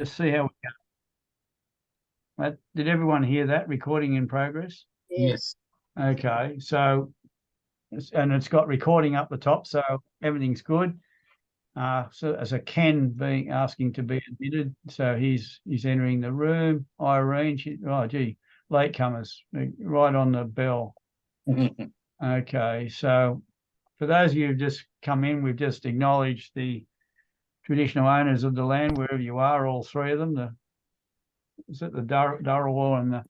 just see how we go. Did everyone hear that? Recording in progress? Yes. Okay, so it's got recording up the top, so everything's good. So as a Ken being asking to be admitted, so he's entering the room. Irene, latecomers, right on the bell. Okay, so for those of you who've just come in, we've just acknowledged the traditional owners of the land, wherever you are, all three of them. Is it the Dharawal and the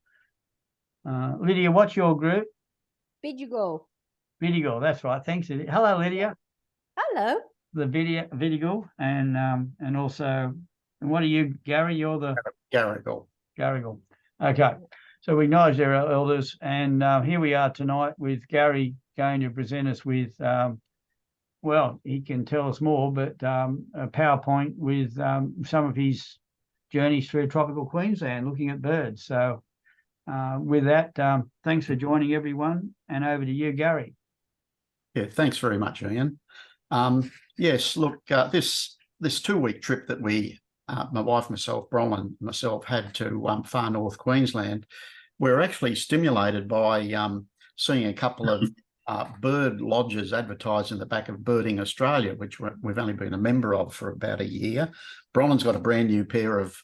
Lydia? What's your group? Vidigal. Vidigal, that's right. Thanks. Hello, Lydia. Hello. The Vidigal, and also, and what are you, Gary? You're the Garrigal. Garrigal. Okay, so we acknowledge our elders, and here we are tonight with Gary going to present us with, well, he can tell us more, but a PowerPoint with some of his journeys through tropical Queensland, looking at birds. So with that, thanks for joining everyone, and over to you, Gary. Yeah, thanks very much, Ian. Yes, look, this 2-week trip that we, my wife, myself, Bronwyn, myself, had to far north Queensland, we're actually stimulated by seeing a couple of bird lodges advertised in the back of Birding Australia, which we've only been a member of for about a year. Bronwyn's got a brand new pair of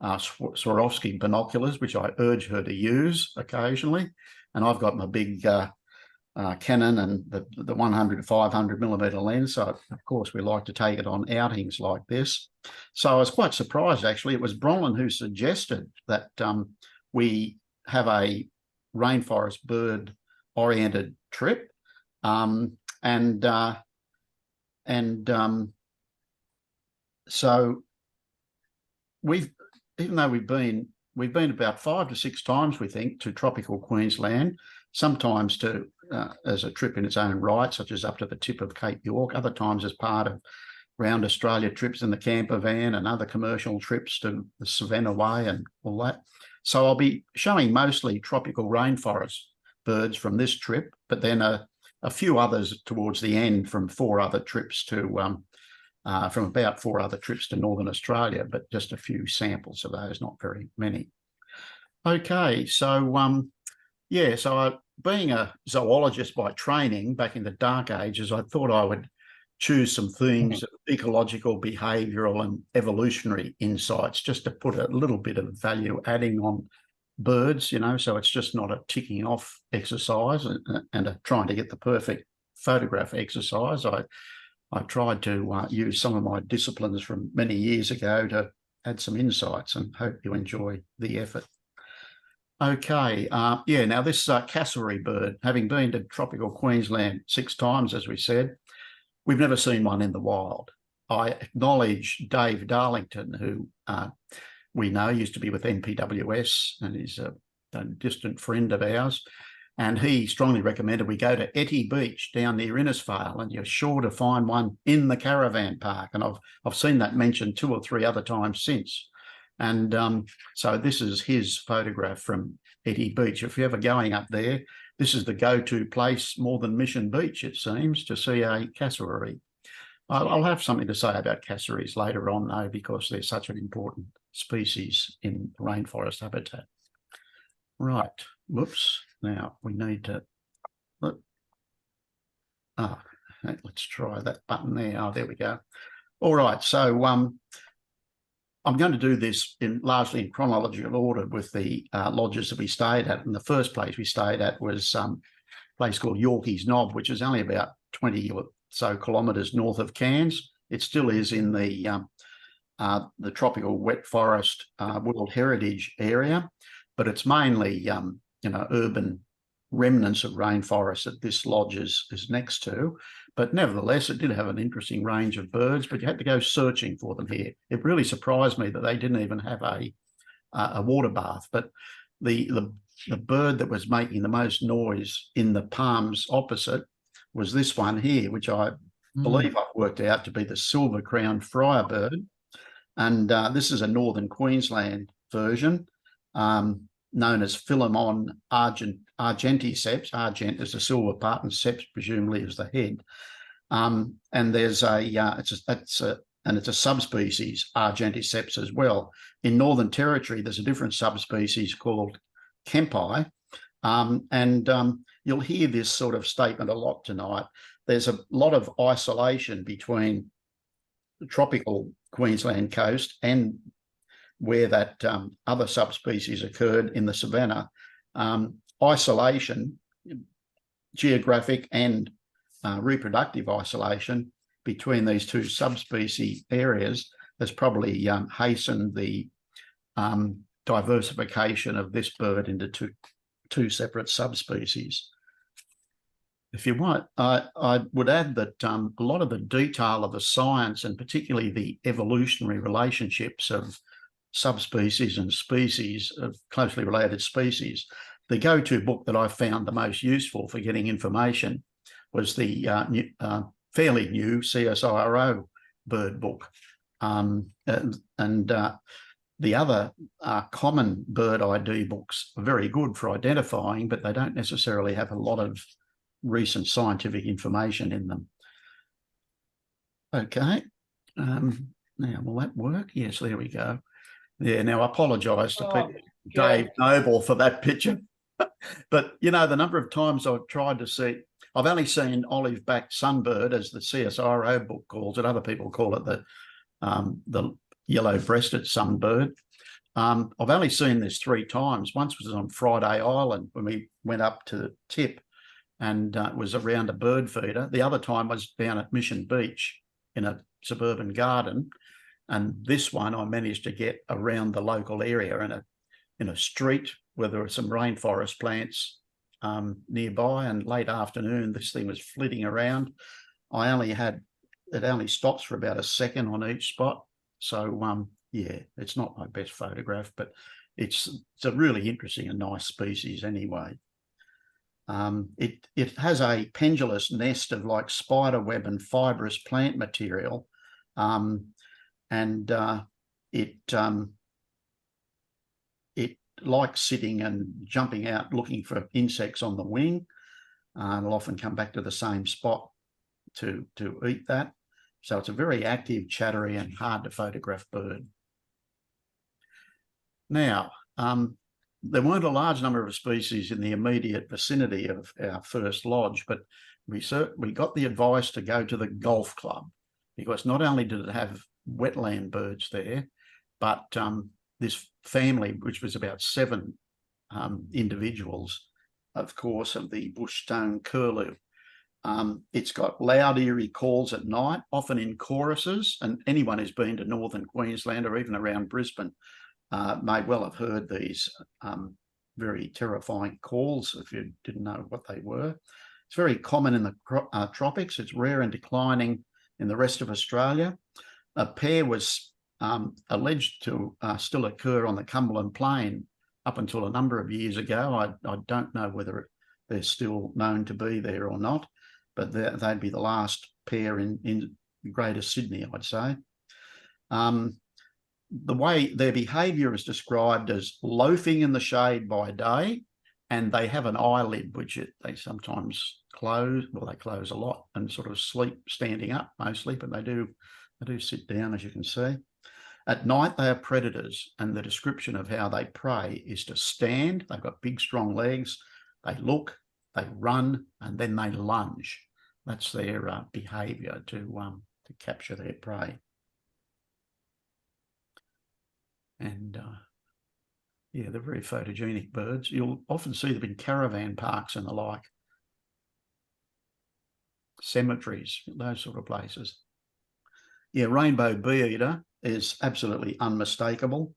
Swarovski binoculars, which I urge her to use occasionally, and I've got my big Canon and the 100 500 millimeter lens, so of course we like to take it on outings like this. So I was quite surprised, actually. It was Bronwyn who suggested that we have a rainforest bird oriented trip, so even though we've been about 5 to 6 times, we think, to tropical Queensland, sometimes to as a trip in its own right, such as up to the tip of Cape York, other times as part of round Australia trips in the camper van and other commercial trips to the Savannah Way and all that. So I'll be showing mostly tropical rainforest birds from this trip, but then a few others towards the end from about 4 other trips to Northern Australia, but just a few samples of those, not very many. Okay, so being a zoologist by training back in the dark ages, I thought I would choose some themes of ecological, behavioural and evolutionary insights, just to put a little bit of value adding on birds, so it's just not a ticking off exercise and trying to get the perfect photograph exercise. I tried to use some of my disciplines from many years ago to add some insights, and hope you enjoy the effort. Okay, now this cassowary bird, having been to tropical Queensland 6 times, as we said, we've never seen one in the wild. I acknowledge Dave Darlington, who we know used to be with NPWS and is a distant friend of ours, and he strongly recommended we go to Etty Beach down near Innisfail, and you're sure to find one in the caravan park. And I've seen that mentioned 2 or 3 other times since. And so this is his photograph from Etty Beach. If you're ever going up there, this is the go-to place more than Mission Beach, it seems, to see a cassowary. I'll have something to say about cassowaries later on, though, because they're such an important species in rainforest habitat. Right, whoops. Now we need to, let's try that button there. Oh, there we go. All right, so I'm going to do this largely in chronological order with the lodges that we stayed at. And the first place we stayed at was a place called Yorkeys Knob, which is only about 20 or so kilometres north of Cairns. It still is in the tropical wet forest World Heritage area, but it's mainly urban remnants of rainforest that this lodge is next to. But nevertheless, it did have an interesting range of birds, but you had to go searching for them here. It really surprised me that they didn't even have a water bath. But the bird that was making the most noise in the palms opposite was this one here, which I believe I've worked out to be the silver-crowned friarbird. And this is a northern Queensland version, known as Philemon argenticeps. Argent is the silver part, and ceps presumably is the head. And there's it's a and it's a subspecies, Argenticeps, as well. In Northern Territory, there's a different subspecies called Kempi, you'll hear this sort of statement a lot tonight. There's a lot of isolation between the tropical Queensland coast and where that other subspecies occurred in the savanna. Isolation, geographic and reproductive isolation between these two subspecies areas has probably hastened the diversification of this bird into two separate subspecies. If you want, I would add that a lot of the detail of the science, and particularly the evolutionary relationships of subspecies and species, of closely related species, the go-to book that I found the most useful for getting information was the fairly new CSIRO bird book. The other common bird ID books are very good for identifying, but they don't necessarily have a lot of recent scientific information in them. Okay. Now, will that work? Yes, there we go. Yeah, now I apologise to Dave Noble for that picture. But, you know, the number of times I've tried to see, I've only seen olive-backed sunbird, as the CSIRO book calls it. Other people call it the yellow-breasted sunbird. I've only seen this 3 times. Once was on Friday Island when we went up to the tip, and it was around a bird feeder. The other time was down at Mission Beach in a suburban garden. And this one I managed to get around the local area in a street where there were some rainforest plants nearby, and late afternoon this thing was flitting around. It only stops for about a second on each spot. So yeah, it's not my best photograph, but it's a really interesting and nice species anyway. It has a pendulous nest of like spider web and fibrous plant material, it likes sitting and jumping out looking for insects on the wing. It'll often come back to the same spot to eat that. So it's a very active, chattery and hard to photograph bird. Now, there weren't a large number of species in the immediate vicinity of our first lodge, but we got the advice to go to the golf club, because not only did it have wetland birds there, but this family, which was about 7 individuals, of course, of the bush-stone curlew. It's got loud, eerie calls at night, often in choruses, and anyone who's been to northern Queensland or even around Brisbane may well have heard these very terrifying calls if you didn't know what they were. It's very common in the tropics. It's rare and declining in the rest of Australia. A pair was alleged to still occur on the Cumberland Plain up until a number of years ago. I don't know whether they're still known to be there or not, but they'd be the last pair in Greater Sydney, I'd say. The way their behaviour is described as loafing in the shade by day, and they have an eyelid which they sometimes close. Well, they close a lot and sort of sleep standing up mostly, but they do sit down, as you can see. At night, they are predators, and the description of how they prey is to stand. They've got big, strong legs. They look, they run, and then they lunge. That's their behaviour to capture their prey. And yeah, they're very photogenic birds. You'll often see them in caravan parks and the like, cemeteries, those sort of places. Yeah, rainbow bee eater is absolutely unmistakable.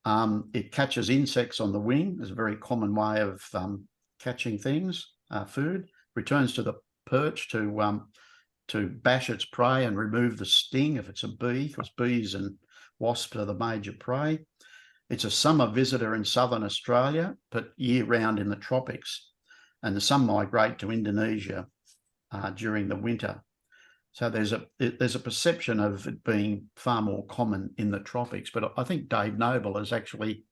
It catches insects on the wing. It's a very common way of catching things, food. Returns to the perch to bash its prey and remove the sting if it's a bee, because bees and wasps are the major prey. It's a summer visitor in southern Australia, but year-round in the tropics, and some migrate to Indonesia during the winter. So there's a perception of it being far more common in the tropics, but I think Dave Noble has actually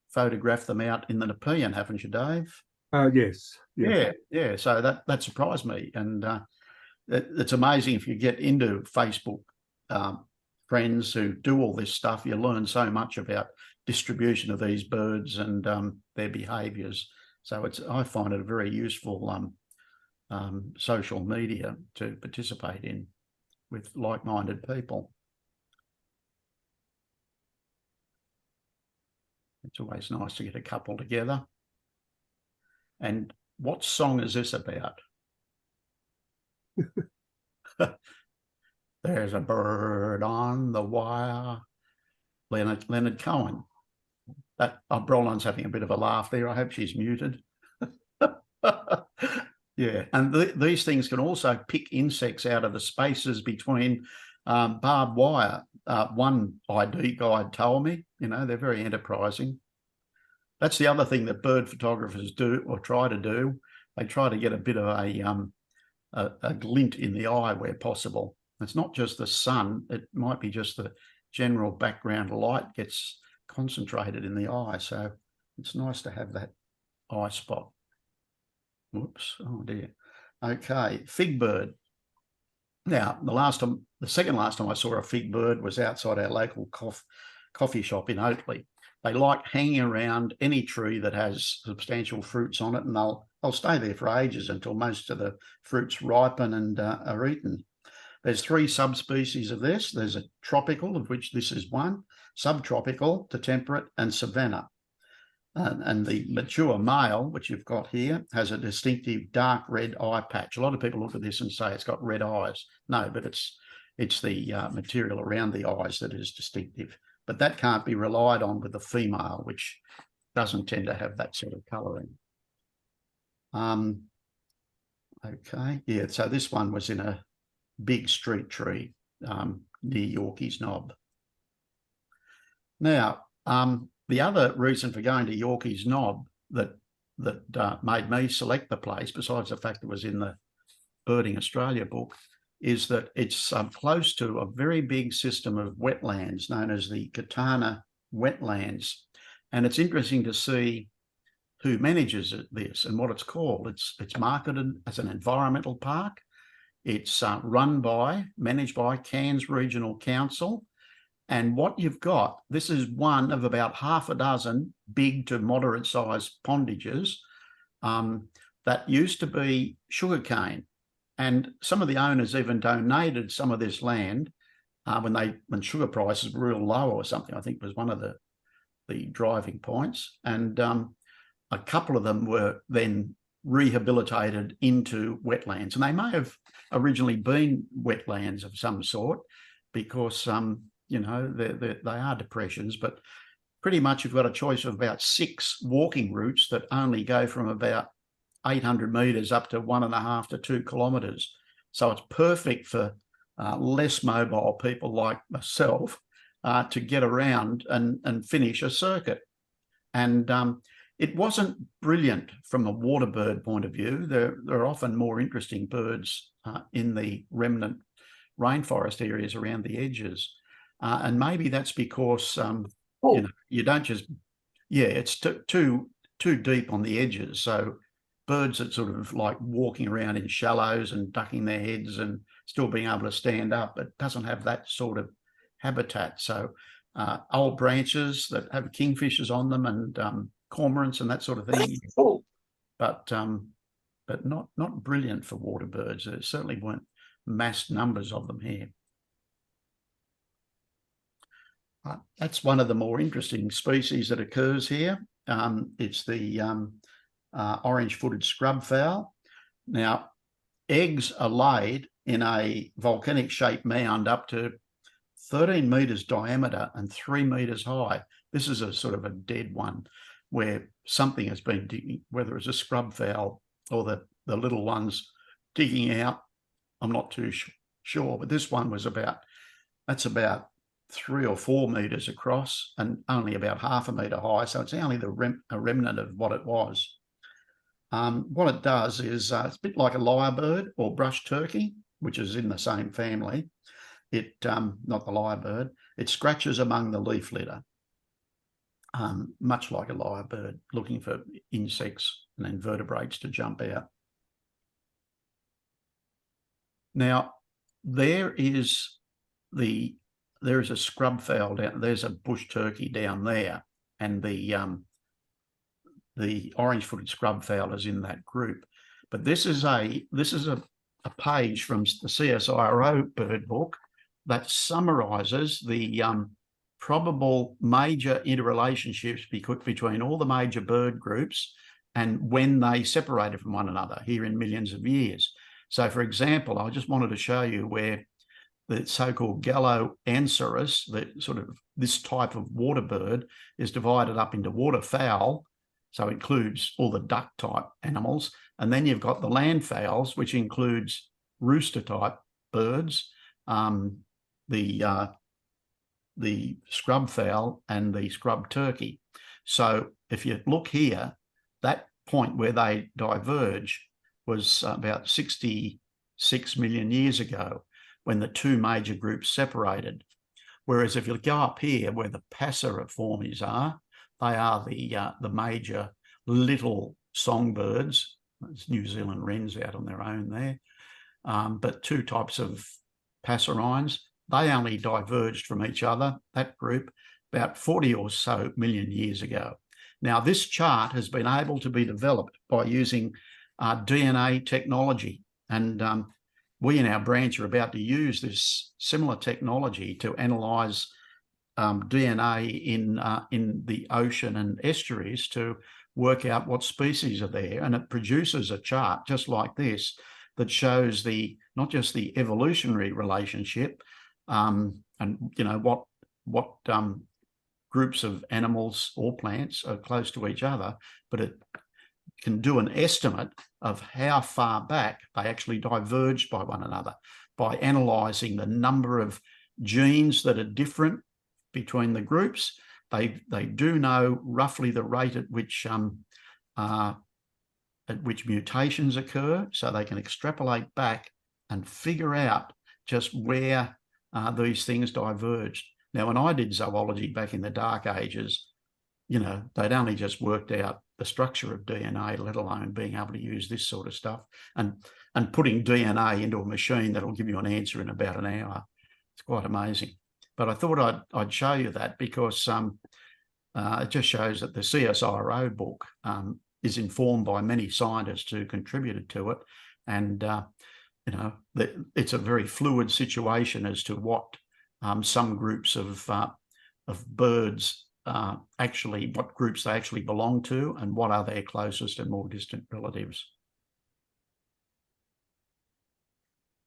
photographed them out in the Nepean, haven't you, Dave? Yes. Yeah. So that surprised me, and it's amazing if you get into Facebook friends who do all this stuff, you learn so much about distribution of these birds and their behaviours. So I find it a very useful social media to participate in with like-minded people. It's always nice to get a couple together. And what song is this about? There's a bird on the wire. Leonard Cohen. Brolin's having a bit of a laugh there. I hope she's muted. Yeah, and these things can also pick insects out of the spaces between barbed wire. One ID guide told me, they're very enterprising. That's the other thing that bird photographers do or try to do. They try to get a bit of a glint in the eye where possible. It's not just the sun. It might be just the general background light gets concentrated in the eye. So it's nice to have that eye spot. Whoops, oh dear. Okay, fig bird. Now, the second last time I saw a fig bird was outside our local coffee shop in Oatley. They like hanging around any tree that has substantial fruits on it, and they'll stay there for ages until most of the fruits ripen and are eaten. There's 3 subspecies of this. There's a tropical, of which this is one, subtropical to temperate, and savanna. And the mature male, which you've got here, has a distinctive dark red eye patch. A lot of people look at this and say it's got red eyes. No, but it's the material around the eyes that is distinctive. But that can't be relied on with the female, which doesn't tend to have that sort of colouring. Okay, yeah, so this one was in a big street tree near Yorkeys Knob. Now, the other reason for going to Yorkeys Knob that made me select the place, besides the fact it was in the Birding Australia book, is that it's close to a very big system of wetlands known as the Katana wetlands. And it's interesting to see who manages this and what it's called. It's marketed as an environmental park. It's managed by Cairns Regional Council. And what you've got, this is one of about half a dozen big to moderate sized pondages that used to be sugarcane. And some of the owners even donated some of this land when sugar prices were real low or something, I think was one of the driving points. And a couple of them were then rehabilitated into wetlands. And they may have originally been wetlands of some sort because, they are depressions, but pretty much you've got a choice of about 6 walking routes that only go from about 800 metres up to 1.5 to 2 kilometres. So it's perfect for less mobile people like myself to get around and finish a circuit. And it wasn't brilliant from a water bird point of view. There are often more interesting birds in the remnant rainforest areas around the edges. And maybe that's because, you don't just, it's too deep on the edges. So birds that sort of like walking around in shallows and ducking their heads and still being able to stand up, it doesn't have that sort of habitat. So old branches that have kingfishers on them and cormorants and that sort of thing, but not brilliant for water birds. There certainly weren't mass numbers of them here. That's one of the more interesting species that occurs here. It's the orange-footed scrub fowl. Now, eggs are laid in a volcanic-shaped mound up to 13 metres diameter and 3 metres high. This is a sort of a dead one where something has been digging, whether it's a scrub fowl or the little ones digging out. I'm not too sure, but this one was about 3 or 4 metres across and only about half a metre high. So it's only a remnant of what it was. What it does is it's a bit like a lyrebird or brush turkey, which is in the same family. It not the lyrebird. It scratches among the leaf litter, much like a lyrebird, looking for insects and invertebrates to jump out. Now, there is the there is a scrub fowl down there's a bush turkey down there, and the orange-footed scrub fowl is in that group. But this is a page from the CSIRO bird book that summarises the probable major interrelationships between all the major bird groups and when they separated from one another here in millions of years. So, for example, I just wanted to show you where the so-called Gallo-Anserus, this type of water bird, is divided up into waterfowl, so it includes all the duck-type animals, and then you've got the land fowls, which includes rooster-type birds, the scrub fowl and the scrub turkey. So if you look here, that point where they diverge was about 66 million years ago, when the two major groups separated. Whereas if you go up here where the passeriformes are, they are the major little songbirds. There's New Zealand wrens out on their own there. But two types of passerines, they only diverged from each other, that group, about 40 or so million years ago. Now, this chart has been able to be developed by using DNA technology, and we in our branch are about to use this similar technology to analyse DNA in the ocean and estuaries to work out what species are there, and it produces a chart just like this that shows not just the evolutionary relationship and what groups of animals or plants are close to each other, but it can do an estimate of how far back they actually diverged by one another by analysing the number of genes that are different between the groups. They do know roughly the rate at which mutations occur, so they can extrapolate back and figure out just where these things diverged. Now, when I did zoology back in the dark ages, they'd only just worked out the structure of DNA, let alone being able to use this sort of stuff and putting DNA into a machine that'll give you an answer in about an hour. It's quite amazing. But I thought I'd show you that because it just shows that the CSIRO book is informed by many scientists who contributed to it, and it's a very fluid situation as to what some groups of birds what groups they actually belong to and what are their closest and more distant relatives.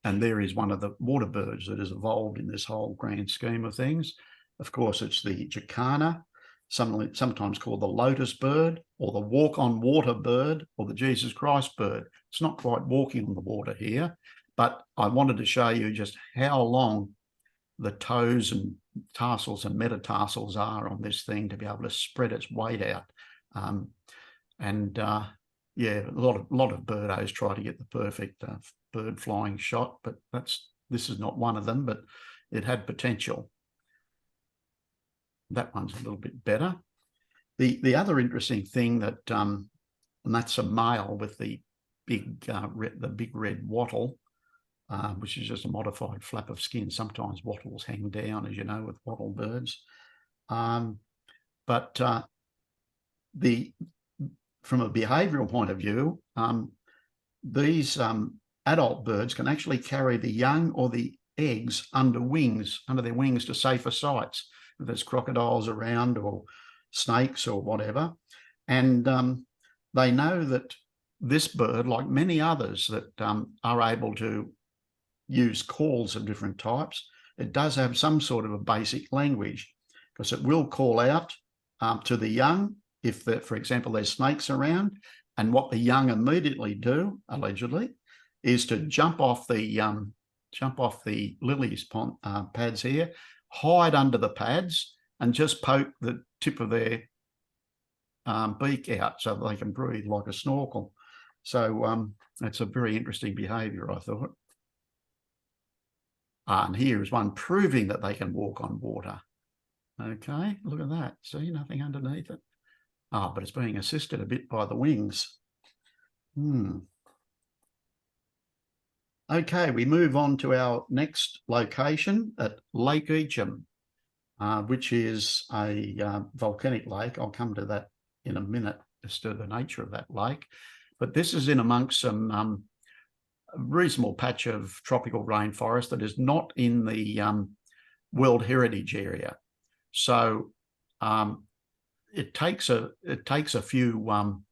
And there is one of the water birds that has evolved in this whole grand scheme of things. Of course, it's the jacana, sometimes called the lotus bird, or the walk-on-water bird, or the Jesus Christ bird. It's not quite walking on the water here, but I wanted to show you just how long the toes and tarsals and metatarsals are on this thing to be able to spread its weight out. Yeah, a lot of birdos try to get the perfect bird flying shot, but this is not one of them, but it had potential. That one's a little bit better. The other interesting thing that, and that's a male with the big red wattle, which is just a modified flap of skin. Sometimes wattles hang down, as you know, with wattle birds. But from a behavioural point of view, these adult birds can actually carry the young or the eggs under their wings to safer sites, if there's crocodiles around or snakes or whatever. And they know that this bird, like many others that are able to use calls of different types, it does have some sort of a basic language, because it will call out to the young if, for example, there's snakes around, and what the young immediately do, allegedly, is to jump off the lilies pads here, hide under the pads, and just poke the tip of their beak out so that they can breathe like a snorkel. So it's a very interesting behaviour, I thought. And here is one proving that they can walk on water. Okay, look at that. See, nothing underneath it. Oh, but it's being assisted a bit by the wings. Okay, we move on to our next location at Lake Eacham, which is a volcanic lake. I'll come to that in a minute as to the nature of that lake. But this is in amongst some reasonable patch of tropical rainforest that is not in the World Heritage Area. So it takes a few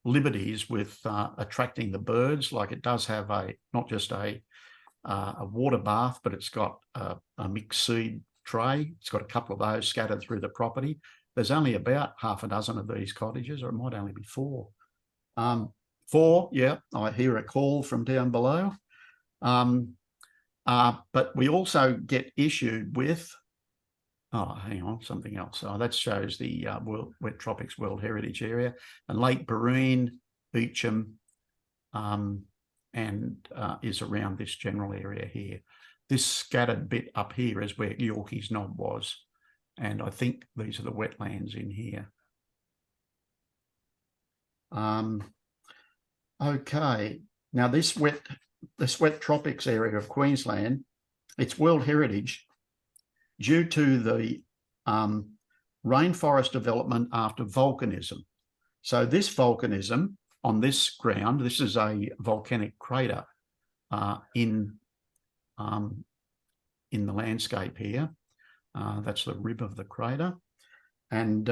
liberties with attracting the birds. Like it does have not just a water bath, but it's got a mixed seed tray. It's got a couple of those scattered through the property. There's only about half a dozen of these cottages, or it might only be 4. 4, yeah, I hear a call from down below. But we also get issued with, oh, hang on, something else. Oh, that shows the Wet Tropics World Heritage Area, and Lake Barine, Eacham, and is around this general area here. This scattered bit up here is where Yorkie's Knob was, and I think these are the wetlands in here. Okay, now this wet tropics area of Queensland, it's World Heritage due to the rainforest development after volcanism. So this volcanism on this ground, this is a volcanic crater in the landscape here. That's the rib of the crater, and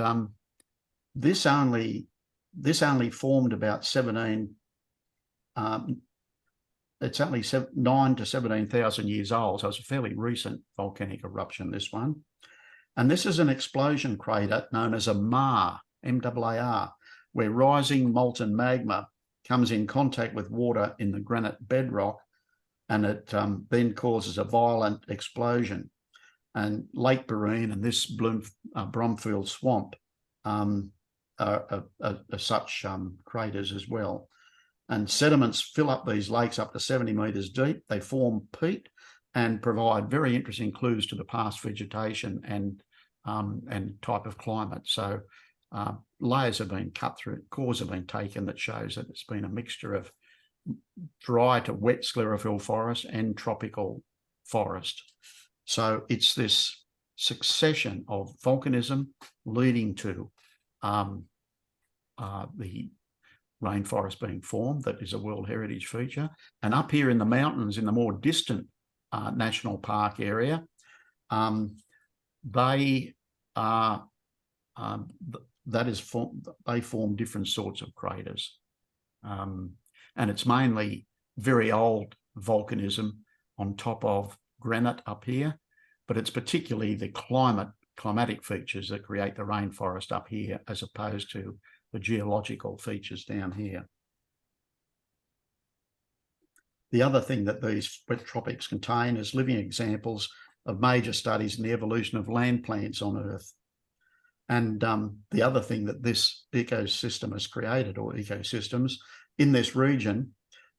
this only formed about 17. It's only 9 to 17,000 years old, so it's a fairly recent volcanic eruption, this one. And this is an explosion crater known as a MAR, M-A-R, where rising molten magma comes in contact with water in the granite bedrock, and it then causes a violent explosion. And Lake Barine and this Bromfield Swamp are such craters as well. And sediments fill up these lakes up to 70 metres deep. They form peat and provide very interesting clues to the past vegetation and type of climate. So layers have been cut through, cores have been taken that shows that it's been a mixture of dry to wet sclerophyll forest and tropical forest. So it's this succession of volcanism leading to the rainforest being formed that is a World Heritage feature. And up here in the mountains, in the more distant national park area, they form different sorts of craters, and it's mainly very old volcanism on top of granite up here, but it's particularly the climatic features that create the rainforest up here as opposed to the geological features down here. The other thing that these wet tropics contain is living examples of major studies in the evolution of land plants on Earth. And the other thing that this ecosystem has created, or ecosystems, in this region,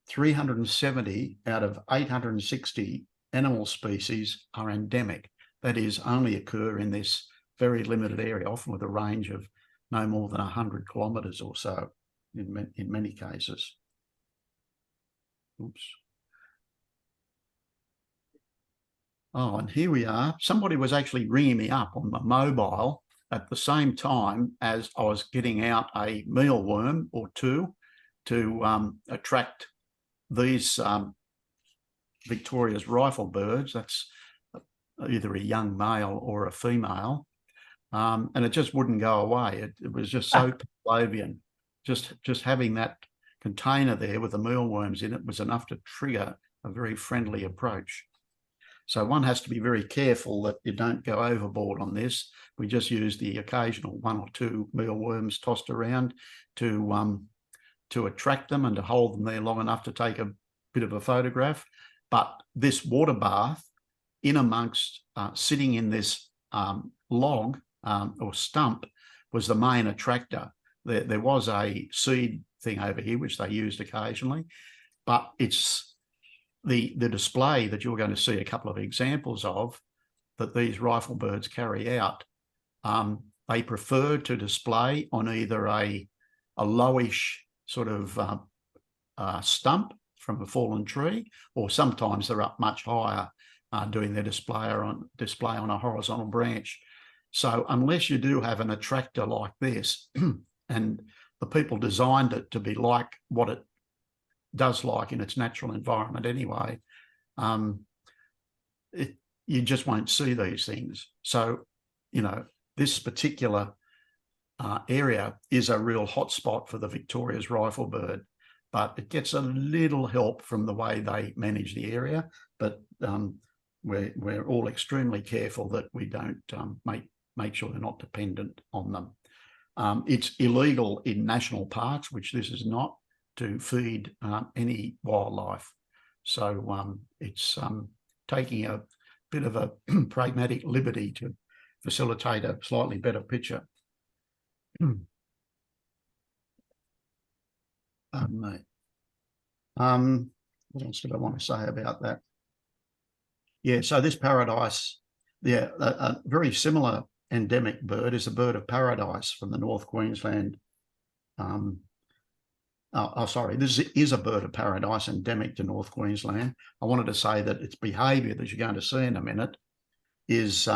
370 out of 860 animal species are endemic. That is, only occur in this very limited area, often with a range of no more than 100 kilometres or so in many cases. Oops. Oh, and here we are. Somebody was actually ringing me up on my mobile at the same time as I was getting out a mealworm or two to attract these Victoria's rifle birds. That's either a young male or a female. And it just wouldn't go away. It was just so Pavlovian. Just having that container there with the mealworms in it was enough to trigger a very friendly approach. So one has to be very careful that you don't go overboard on this. We just use the occasional 1 or 2 mealworms tossed around to attract them and to hold them there long enough to take a bit of a photograph. But this water bath in amongst sitting in this log or stump was the main attractor. There was a seed thing over here which they used occasionally, but it's the display that you're going to see a couple of examples of that these rifle birds carry out. They prefer to display on either a lowish sort of stump from a fallen tree, or sometimes they're up much higher doing their display on a horizontal branch. So unless you do have an attractor like this, and the people designed it to be like what it does like in its natural environment anyway, you just won't see these things. So, you know, this particular area is a real hotspot for the Victoria's riflebird, but it gets a little help from the way they manage the area. But we're all extremely careful that we don't make sure they're not dependent on them. It's illegal in national parks, which this is not, to feed any wildlife. So it's taking a bit of a pragmatic liberty to facilitate a slightly better picture. What else did I want to say about that? Yeah, so this paradise, yeah, a very similar endemic bird is a bird of paradise from the North Queensland. Sorry, this is a bird of paradise endemic to North Queensland. I wanted to say that its behaviour that you're going to see in a minute is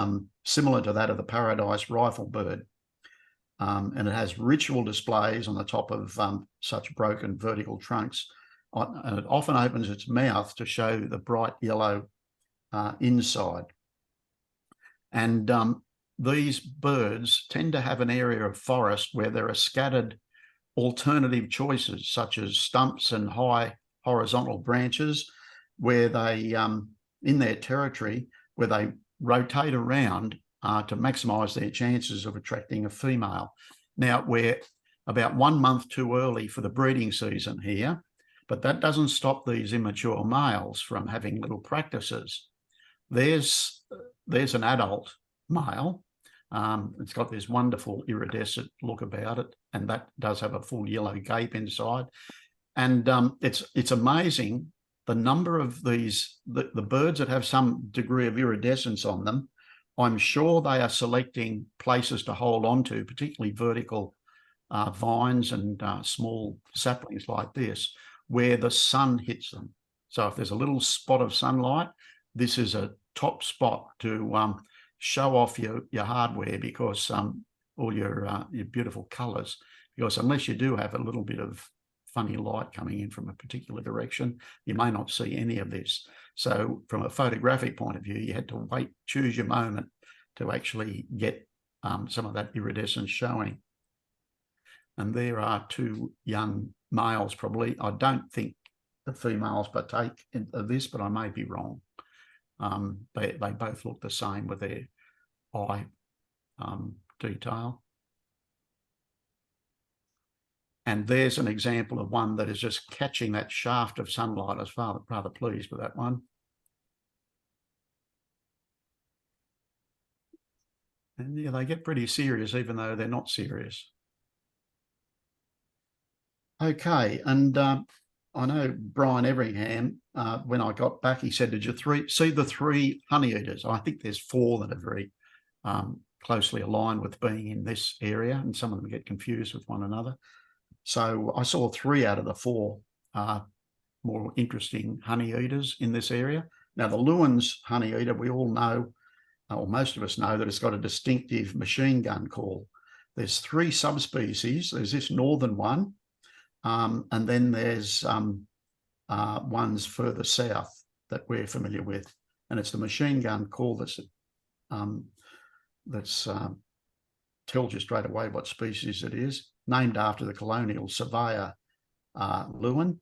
similar to that of the paradise riflebird. And it has ritual displays on the top of such broken vertical trunks. And it often opens its mouth to show the bright yellow inside. And these birds tend to have an area of forest where there are scattered alternative choices, such as stumps and high horizontal branches, where they, in their territory, where they rotate around to maximise their chances of attracting a female. Now, we're about 1 month too early for the breeding season here, but that doesn't stop these immature males from having little practices. There's an adult male. It's got this wonderful iridescent look about it, and that does have a full yellow gape inside. And it's amazing the number of these, the birds that have some degree of iridescence on them. I'm sure they are selecting places to hold on to, particularly vertical vines and small saplings like this, where the sun hits them. So if there's a little spot of sunlight, this is a top spot to show off your hardware, because all your beautiful colours, because unless you do have a little bit of funny light coming in from a particular direction, you may not see any of this. So from a photographic point of view, you had to choose your moment to actually get some of that iridescence showing. And there are 2 young males probably. I don't think the females partake in this, but I may be wrong. They both look the same with their eye detail. And there's an example of one that is just catching that shaft of sunlight. I was rather pleased with that one. And yeah, they get pretty serious, even though they're not serious. Okay, and I know Brian Everingham, when I got back, he said, did you see the 3 honey eaters? I think there's 4 that are very closely aligned with being in this area, and some of them get confused with one another. So I saw 3 out of the 4 more interesting honey eaters in this area. Now, the Lewin's honey eater, we all know, or most of us know, that it's got a distinctive machine gun call. There's 3 subspecies. There's this northern one, and then there's ones further south that we're familiar with, and it's the machine gun call that's tells you straight away what species it is, named after the colonial surveyor Lewin.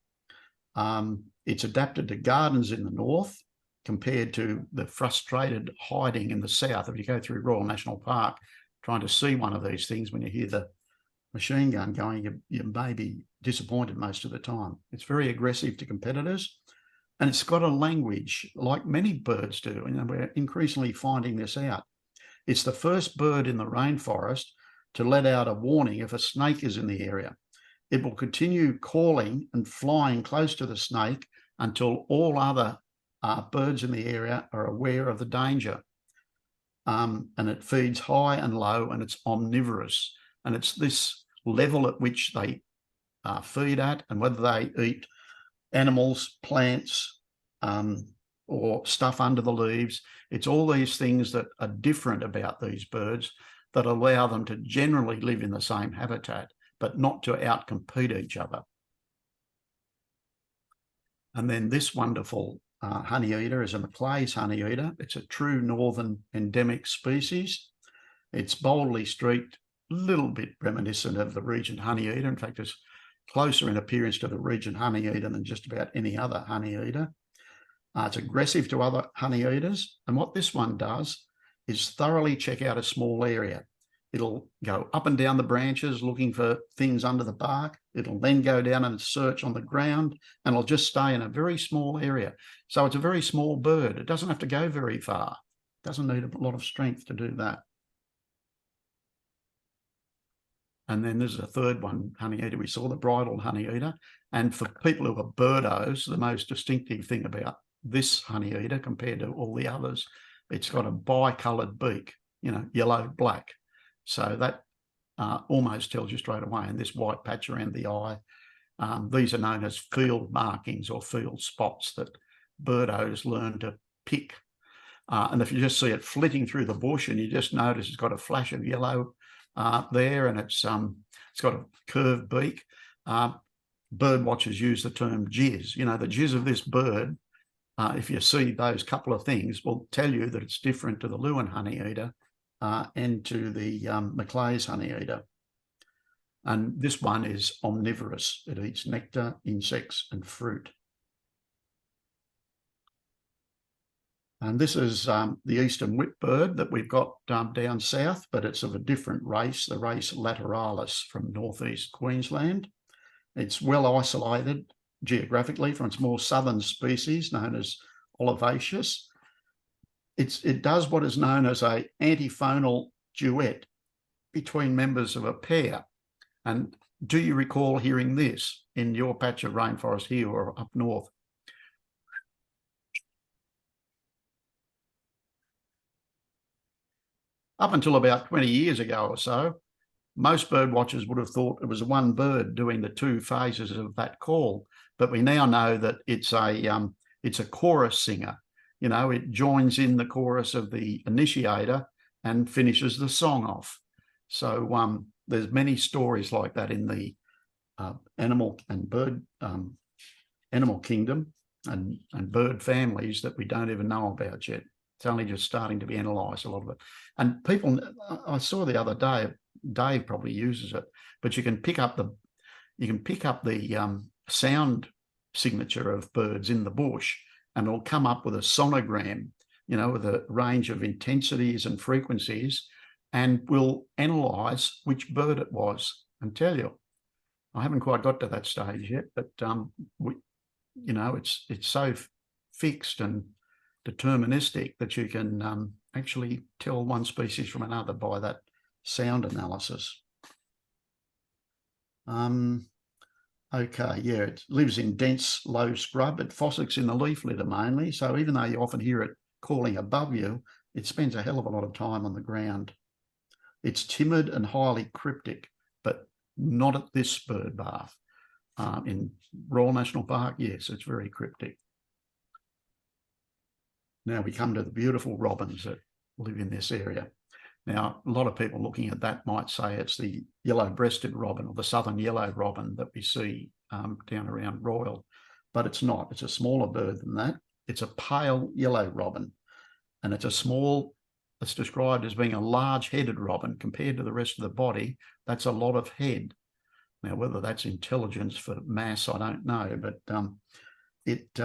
It's adapted to gardens in the north, compared to the frustrated hiding in the south. If you go through Royal National Park trying to see one of these things, when you hear the machine gun going, you may be disappointed most of the time. It's very aggressive to competitors, and it's got a language like many birds do, and we're increasingly finding this out. It's the first bird in the rainforest to let out a warning if a snake is in the area. It will continue calling and flying close to the snake until all other birds in the area are aware of the danger. And it feeds high and low, and it's omnivorous. And it's this level at which they feed at, and whether they eat animals, plants, or stuff under the leaves. It's all these things that are different about these birds that allow them to generally live in the same habitat, but not to outcompete each other. And then this wonderful honeyeater is a Maclay's honeyeater. It's a true northern endemic species. It's boldly streaked, a little bit reminiscent of the Regent honeyeater. In fact, it's closer in appearance to the Regent honeyeater than just about any other honeyeater. It's aggressive to other honeyeaters. And what this one does is thoroughly check out a small area. It'll go up and down the branches looking for things under the bark. It'll then go down and search on the ground, and it'll just stay in a very small area. So it's a very small bird. It doesn't have to go very far. It doesn't need a lot of strength to do that. And then there's a third one, honeyeater. We saw the bridal honeyeater. And for people who are birdos, the most distinctive thing about this honeyeater compared to all the others, it's got a bicoloured beak, yellow, black. So that almost tells you straight away. And this white patch around the eye, these are known as field markings or field spots that birdos learn to pick. And if you just see it flitting through the bush and you just notice it's got a flash of yellow there, and it's got a curved beak, bird watchers use the term jizz. The jizz of this bird, if you see those couple of things, will tell you that it's different to the Lewin honeyeater and to the Maclay's honeyeater. And this one is omnivorous. It eats nectar, insects, and fruit. And this is the eastern whipbird that we've got down south, but it's of a different race, the race lateralis from northeast Queensland. It's well isolated geographically from its more southern species known as olivaceous. It does what is known as an antiphonal duet between members of a pair. And do you recall hearing this in your patch of rainforest here or up north? Up until about 20 years ago or so, most bird watchers would have thought it was one bird doing the two phases of that call. But we now know that it's a chorus singer. It joins in the chorus of the initiator and finishes the song off. So there's many stories like that in the animal and bird animal kingdom and bird families that we don't even know about yet. It's only just starting to be analysed, a lot of it. And people, I saw the other day, Dave probably uses it, but you can pick up the sound signature of birds in the bush, and it'll come up with a sonogram, with a range of intensities and frequencies, and will analyse which bird it was and tell you. I haven't quite got to that stage yet, but it's so fixed and deterministic that you can actually tell one species from another by that sound analysis. Okay, yeah, it lives in dense, low scrub. It fossicks in the leaf litter mainly. So even though you often hear it calling above you, it spends a hell of a lot of time on the ground. It's timid and highly cryptic, but not at this bird bath. In Royal National Park, yes, it's very cryptic. Now we come to the beautiful robins that live in this area. Now, a lot of people looking at that might say it's the yellow-breasted robin or the southern yellow robin that we see down around Royal, but it's not. It's a smaller bird than that. It's a pale yellow robin, and it's described as being a large-headed robin compared to the rest of the body. That's a lot of head. Now, whether that's intelligence for mass, I don't know, but it's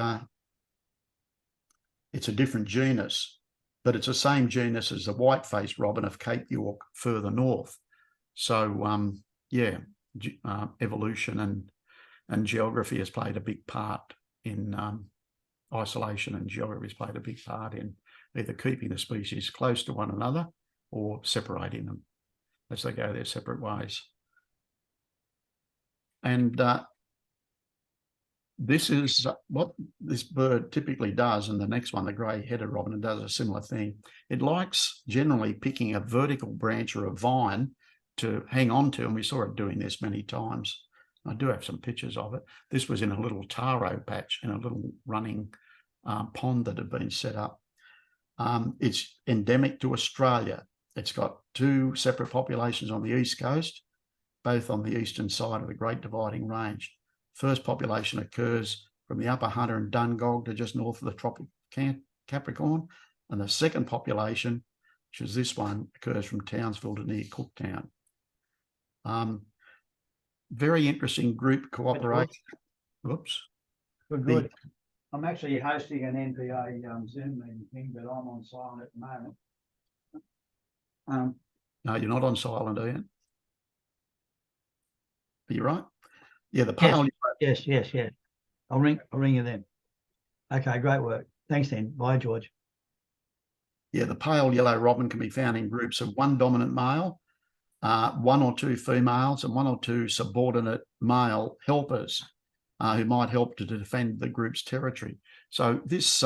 a different genus, but it's the same genus as the white-faced robin of Cape York further north. So, evolution and geography has played a big part in isolation, and geography has played a big part in either keeping the species close to one another or separating them as they go their separate ways. And this is what this bird typically does, and the next one, the grey-headed robin, does a similar thing. It likes generally picking a vertical branch or a vine to hang on to, and we saw it doing this many times I do have some pictures of it. This was in a little taro patch in a little running pond that had been set up. It's endemic to Australia. It's got 2 separate populations on the east coast, both on the eastern side of the Great Dividing Range. First population occurs from the Upper Hunter and Dungog to just north of the Tropic Capricorn, and the second population, which is this one, occurs from Townsville to near Cooktown. Very interesting group cooperation. Whoops. We're good. I'm actually hosting an NPA Zoom meeting, but I'm on silent at the moment. No, you're not on silent, are you? Are you right? Yeah, the pale. Yes. I'll ring you then. Okay, great work. Thanks then. Bye, George. Yeah, the pale yellow robin can be found in groups of 1 dominant male, 1 or 2 females, and 1 or 2 subordinate male helpers who might help to defend the group's territory. So this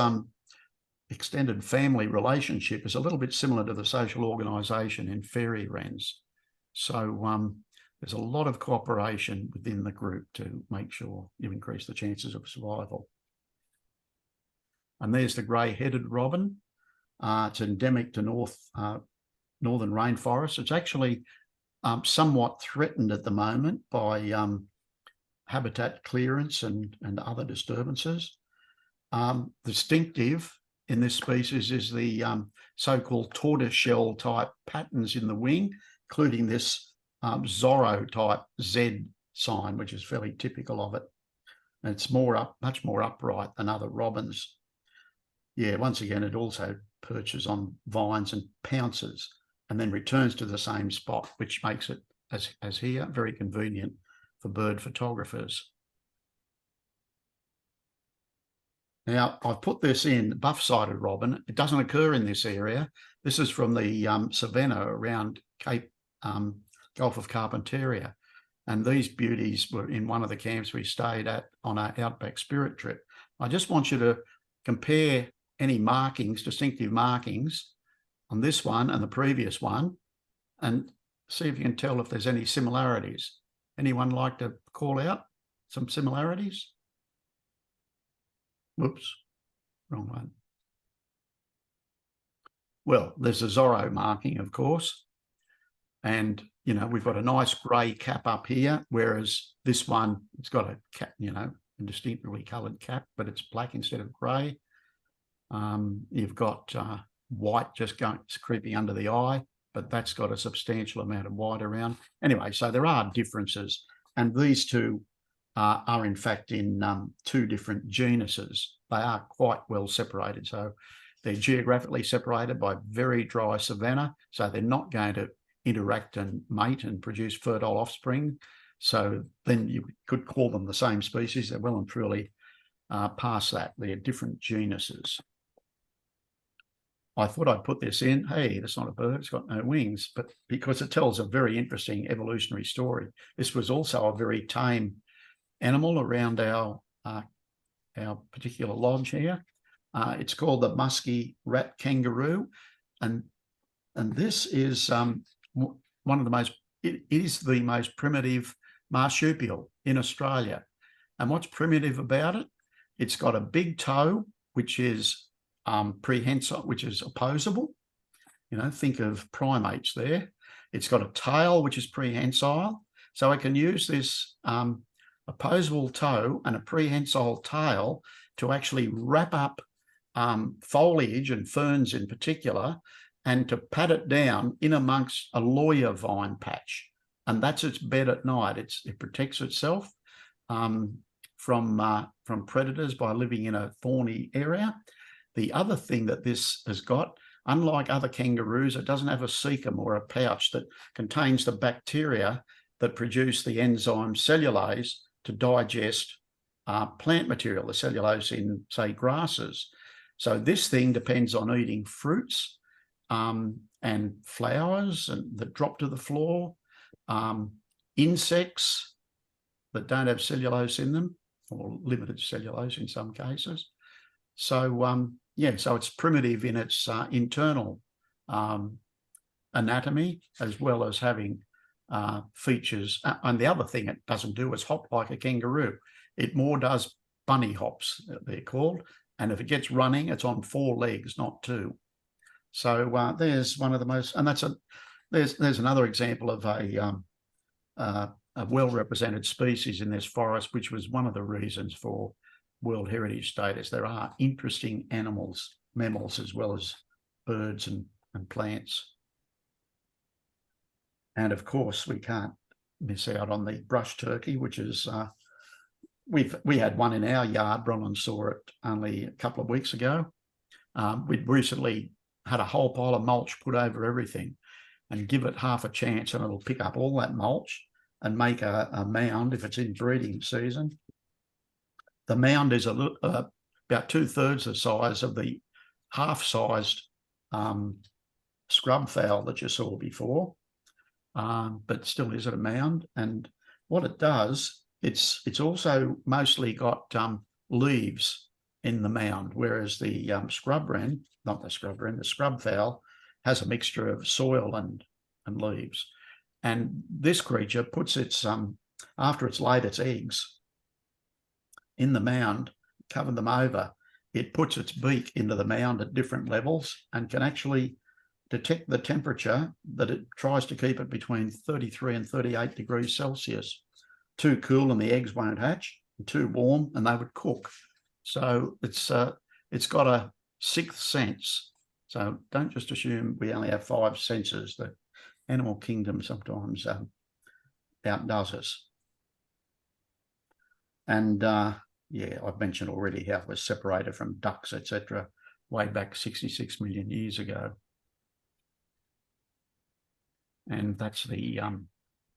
extended family relationship is a little bit similar to the social organisation in fairy wrens. So there's a lot of cooperation within the group to make sure you increase the chances of survival. And there's the grey-headed robin. It's endemic to northern rainforests. It's actually somewhat threatened at the moment by habitat clearance and other disturbances. Distinctive in this species is the so-called tortoiseshell type patterns in the wing, including this Zorro type Z sign, which is fairly typical of it. And it's much more upright than other robins. Yeah, once again, it also perches on vines and pounces and then returns to the same spot, which makes it, as here, very convenient for bird photographers. Now, I've put this in buff-sided robin. It doesn't occur in this area. This is from the savanna around Cape Gulf of Carpentaria. And these beauties were in one of the camps we stayed at on our Outback Spirit trip. I just want you to compare any markings, distinctive markings on this one and the previous one, and see if you can tell if there's any similarities. Anyone like to call out some similarities? Whoops, wrong one. Well, there's a Zorro marking, of course. And, you know, we've got a nice grey cap up here, whereas this one, it's got a cap, you know, a distinctly coloured cap, but it's black instead of grey. You've got white just creeping under the eye, but that's got a substantial amount of white around. Anyway, so there are differences, and these two are in fact in 2 different genuses. They are quite well separated. So they're geographically separated by very dry savanna. So they're not going to interact and mate and produce fertile offspring. So then you could call them the same species. They're well and truly past that. They're different genuses. I thought I'd put this in. Hey, that's not a bird. It's got no wings, but because it tells a very interesting evolutionary story. This was also a very tame animal around our particular lodge here. It's called the musky rat kangaroo, and this is one of the most. It is the most primitive marsupial in Australia. And what's primitive about it? It's got a big toe, which is prehensile, which is opposable. You know, think of primates there. It's got a tail, which is prehensile. So I can use this opposable toe and a prehensile tail to actually wrap up foliage and ferns in particular, and to pat it down in amongst a lawyer vine patch. And that's its bed at night. It protects itself from predators by living in a thorny area. The other thing that this has got, unlike other kangaroos, it doesn't have a cecum or a pouch that contains the bacteria that produce the enzyme cellulase to digest plant material, the cellulose in, say, grasses. So this thing depends on eating fruits and flowers that drop to the floor, insects that don't have cellulose in them, or limited cellulose in some cases. So, yeah, so it's primitive in its internal anatomy, as well as having features. And the other thing it doesn't do is hop like a kangaroo. It more does bunny hops, they're called. And if it gets running, it's on 4 legs, not 2. So there's one of the most, and there's another example of a well-represented species in this forest, which was one of the reasons for World Heritage status. There are interesting animals, mammals, as well as birds and plants. And of course, we can't miss out on the brush turkey, which is, we had one in our yard. Bronwyn saw it only a couple of weeks ago. We'd recently had a whole pile of mulch put over everything, and give it half a chance and it'll pick up all that mulch and make a mound if it's in breeding season. The mound is about 2/3 the size of the half-sized scrub fowl that you saw before, but still is at a mound. And what it does, it's also mostly got leaves in the mound, whereas the the scrub fowl has a mixture of soil and leaves. And this creature puts its after it's laid its eggs in the mound, covered them over, it puts its beak into the mound at different levels and can actually detect the temperature that it tries to keep it between 33 and 38 degrees Celsius. Too cool and the eggs won't hatch, too warm and they would cook. So it's got a 6th sense. So don't just assume we only have 5 senses. The animal kingdom sometimes outdoes us. And yeah, I've mentioned already how it was separated from ducks, etc., way back 66 million years ago. And that's the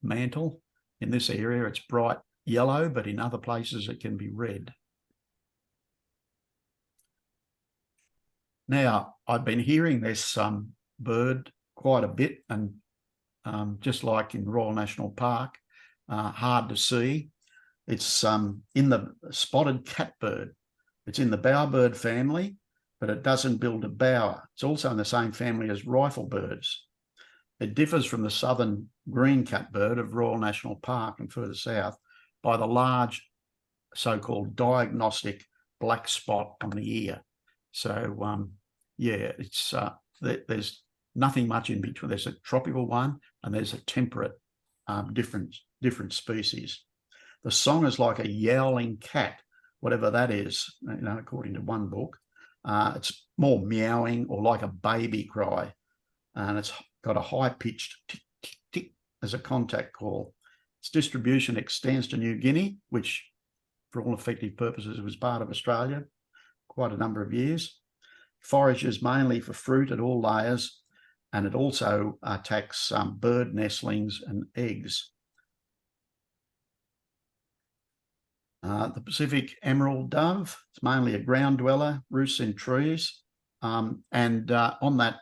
mantle. In this area, it's bright yellow, but in other places it can be red. Now, I've been hearing this bird quite a bit, and just like in Royal National Park, hard to see. It's in the spotted catbird. It's in the bowerbird family, but it doesn't build a bower. It's also in the same family as riflebirds. It differs from the southern green catbird of Royal National Park and further south by the large so-called diagnostic black spot on the ear. So yeah, it's there's nothing much in between. There's a tropical one and there's a temperate different species. The song is like a yowling cat, whatever that is, you know, according to one book. It's more meowing or like a baby cry, and it's got a high-pitched tick, tick, tick as a contact call. Its distribution extends to New Guinea, which for all effective purposes was part of Australia quite a number of years. Forages mainly for fruit at all layers, and it also attacks bird nestlings and eggs. The Pacific emerald dove, it's mainly a ground dweller, roosts in trees. And on that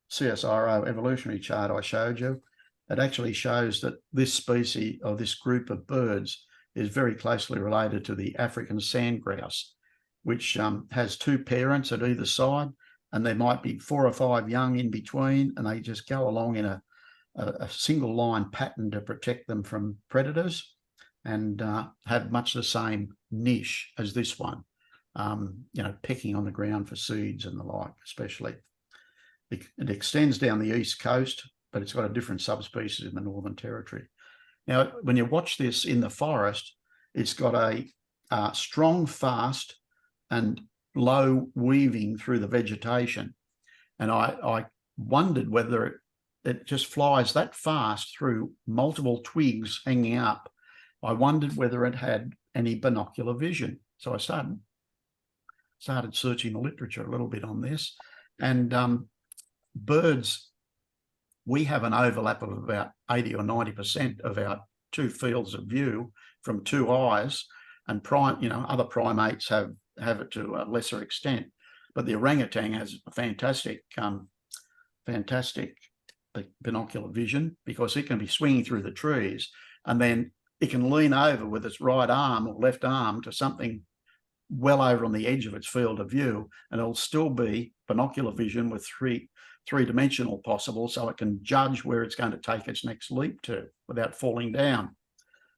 CSIRO evolutionary chart I showed you, it actually shows that this species or this group of birds is very closely related to the African sand grouse, which has 2 parents at either side, and there might be 4 or 5 young in between, and they just go along in a single line pattern to protect them from predators, and have much the same niche as this one, you know, pecking on the ground for seeds and the like, especially. It extends down the east coast, but it's got a different subspecies in the Northern Territory. Now, when you watch this in the forest, it's got a strong, fast and low weaving through the vegetation. And I wondered whether it just flies that fast through multiple twigs hanging up. I wondered whether it had any binocular vision. So I started searching the literature a little bit on this. And birds, we have an overlap of about 80 or 90% of our 2 fields of view from 2 eyes, and other primates have it to a lesser extent. But the orangutan has a fantastic binocular vision, because it can be swinging through the trees, and then it can lean over with its right arm or left arm to something well over on the edge of its field of view, and it'll still be binocular vision with three-dimensional possible, so it can judge where it's going to take its next leap to without falling down.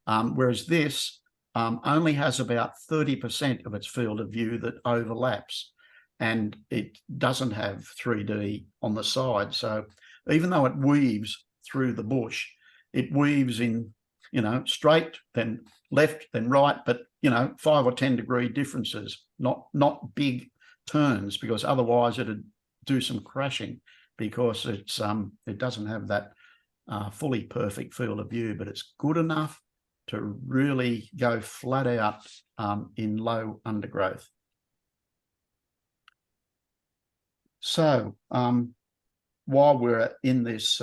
Whereas this only has about 30% of its field of view that overlaps, and it doesn't have 3D on the side. So even though it weaves through the bush, it weaves in, straight, then left, then right, but 5 or 10 degree differences, not big turns, because otherwise it'd do some crashing, because it doesn't have that fully perfect field of view, but it's good enough to really go flat out in low undergrowth. So while we're in this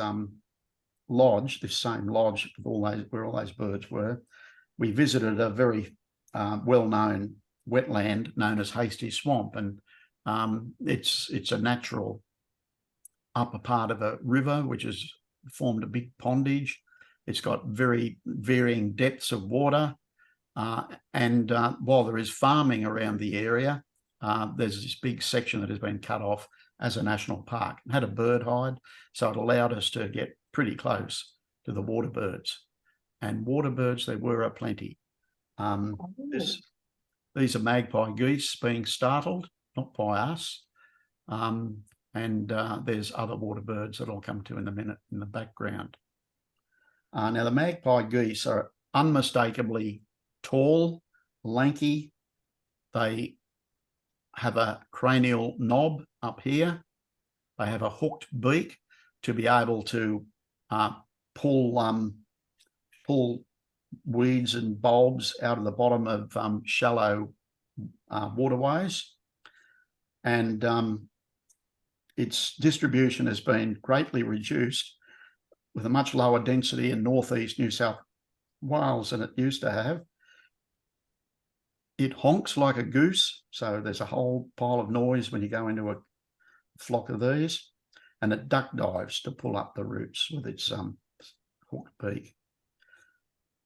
lodge, this same lodge where all those birds were, we visited a very well-known wetland known as Hasty Swamp, and it's a natural upper part of a river which has formed a big pondage. It's got very varying depths of water, and while there is farming around the area, there's this big section that has been cut off as a national park. It had a bird hide, so it allowed us to get pretty close to the water birds. And water birds, there were aplenty. These are magpie geese being startled, not by us. And there's other water birds that I'll come to in a minute in the background. Now, the magpie geese are unmistakably tall, lanky. They have a cranial knob up here. They have a hooked beak to be able to pull weeds and bulbs out of the bottom of shallow waterways. And its distribution has been greatly reduced, with a much lower density in northeast New South Wales than it used to have. It honks like a goose, so there's a whole pile of noise when you go into a flock of these, and it duck dives to pull up the roots with its hooked beak.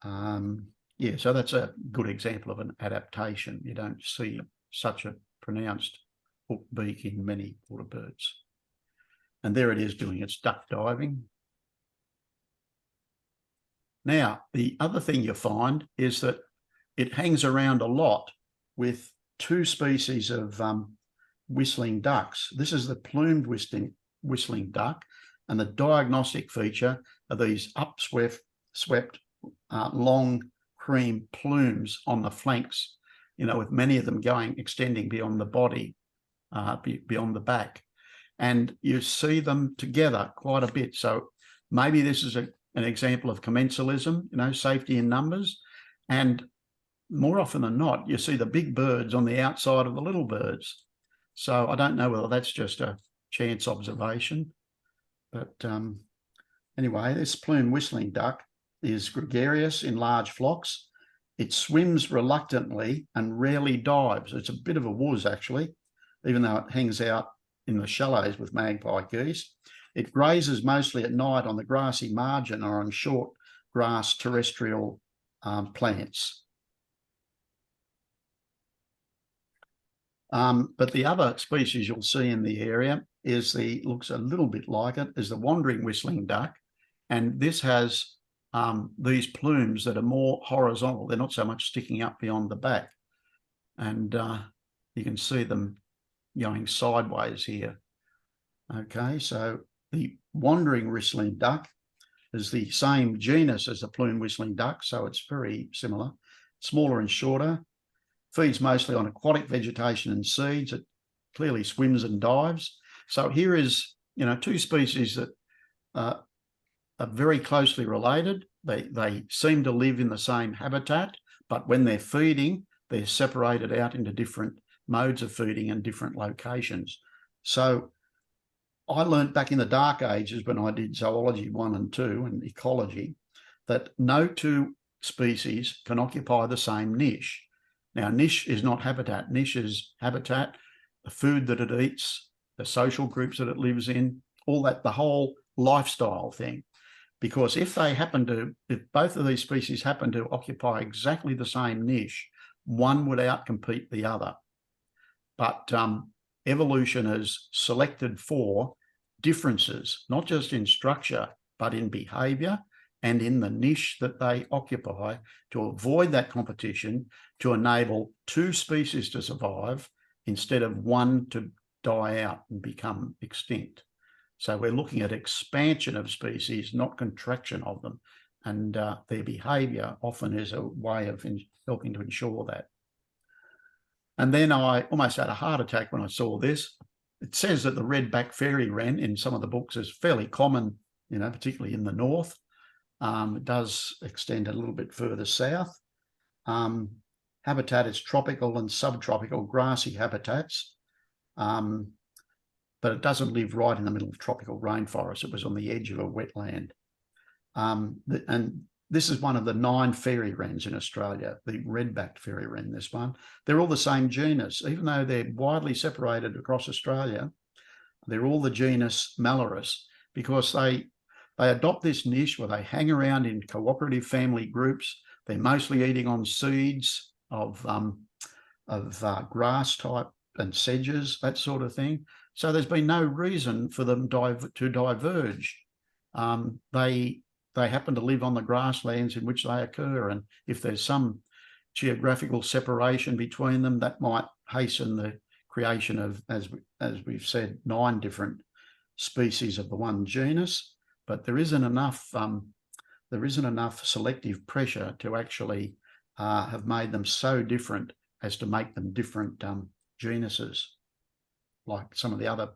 Yeah, so that's a good example of an adaptation. You don't see such a pronounced hooked beak in many water birds. And there it is doing its duck diving. Now, the other thing you find is that it hangs around a lot with two species of whistling ducks. This is the plumed whistling duck, and the diagnostic feature are these swept long cream plumes on the flanks, with many of them extending beyond the body, beyond the back. And you see them together quite a bit. So maybe this is an example of commensalism, safety in numbers. And more often than not, you see the big birds on the outside of the little birds. So I don't know whether that's just a chance observation. But anyway, this plume whistling duck is gregarious in large flocks. It swims reluctantly and rarely dives. It's a bit of a wuss, actually, even though it hangs out in the shallows with magpie geese. It grazes mostly at night on the grassy margin or on short grass terrestrial plants. But the other species you'll see in the area looks a little bit like it, is the wandering whistling duck. And this has these plumes that are more horizontal. They're not so much sticking up beyond the back. And you can see them going sideways here. Okay, so the wandering whistling duck is the same genus as the plume whistling duck, so it's very similar, smaller and shorter, feeds mostly on aquatic vegetation and seeds. It clearly swims and dives. So here is, two species that are very closely related. They seem to live in the same habitat, but when they're feeding, they're separated out into different modes of feeding and different locations. So I learned back in the dark ages when I did zoology 1 and 2 and ecology that no two species can occupy the same niche. Now, niche is not habitat. Niche is habitat, the food that it eats, the social groups that it lives in, all that, the whole lifestyle thing. Because if both of these species happen to occupy exactly the same niche, one would outcompete the other. But evolution has selected for differences, not just in structure, but in behaviour and in the niche that they occupy, to avoid that competition, to enable two species to survive instead of one to die out and become extinct. So we're looking at expansion of species, not contraction of them. And their behaviour often is a way of helping to ensure that. And then I almost had a heart attack when I saw this. It says that the red-backed fairy wren in some of the books is fairly common, you know, particularly in the north. It does extend a little bit further south. Habitat is tropical and subtropical grassy habitats, but it doesn't live right in the middle of tropical rainforest. It was on the edge of a wetland. And this is one of the 9 fairy wrens in Australia, the red-backed fairy wren, this one. They're all the same genus, even though they're widely separated across Australia. They're all the genus Malurus, because they adopt this niche where they hang around in cooperative family groups. They're mostly eating on seeds of grass type and sedges, that sort of thing. So there's been no reason for them to diverge. They happen to live on the grasslands in which they occur, and if there's some geographical separation between them, that might hasten the creation of, as we've said, 9 different species of the one genus. But there isn't enough selective pressure to actually have made them so different as to make them different genuses, like some of the other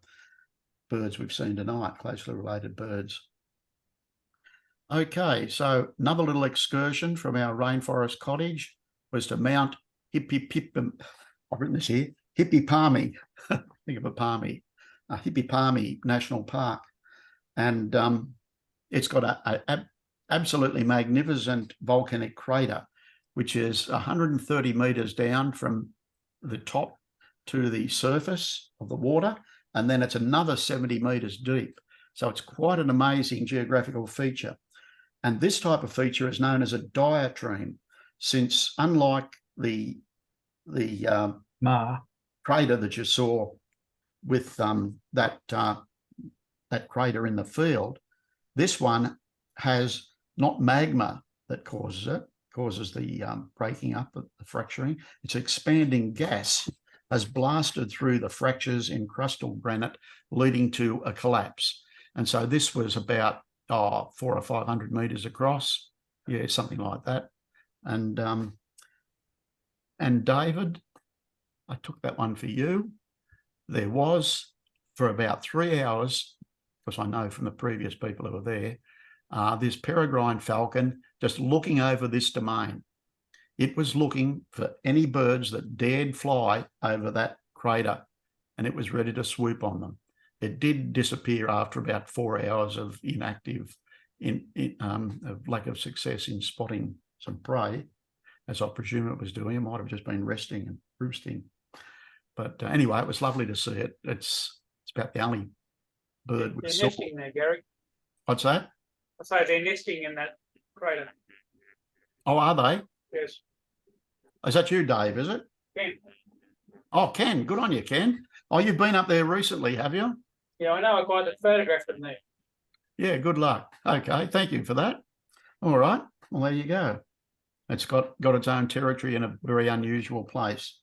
birds we've seen tonight, closely related birds. Okay, so another little excursion from our rainforest cottage was to Mount Hippipalmi. I've written this here, Hippipalmi. Think of a palmy, Hippipalmi National Park, and it's got a absolutely magnificent volcanic crater, which is 130 metres down from the top to the surface of the water, and then it's another 70 metres deep. So it's quite an amazing geographical feature. And this type of feature is known as a diatreme, since unlike the crater that you saw with that crater in the field, this one has not magma that causes it, causes the breaking up, the fracturing. It's expanding gas has blasted through the fractures in crustal granite, leading to a collapse. And so this was about 400 or 500 metres across, yeah, something like that. And David, I took that one for you. There was, for about 3 hours, because I know from the previous people who were there, this peregrine falcon just looking over this domain. It was looking for any birds that dared fly over that crater, and it was ready to swoop on them. It did disappear after about 4 hours of of lack of success in spotting some prey, as I presume it was doing. It might have just been resting and roosting. But anyway, it was lovely to see it. It's about the only bird we saw. They're nesting there, Gary. What's that? I say they're nesting in that crater. Oh, are they? Yes. Is that you, Dave, is it? Ken. Oh, Ken. Good on you, Ken. Oh, you've been up there recently, have you? Yeah, I know a guy that photographed them there. Yeah, good luck. Okay, thank you for that. All right, well, there you go. It's got its own territory in a very unusual place.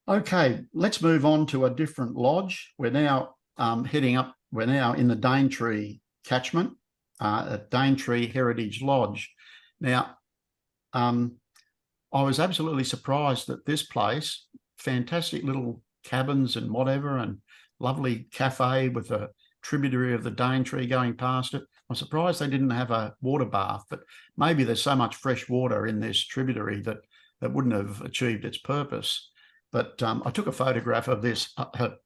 Okay, let's move on to a different lodge. We're now heading up, we're now in the Daintree catchment at Daintree Heritage Lodge. Now, I was absolutely surprised that this place, fantastic little cabins and whatever, and lovely cafe with a tributary of the Daintree going past it. I'm surprised they didn't have a water bath, but maybe there's so much fresh water in this tributary that wouldn't have achieved its purpose. But I took a photograph of this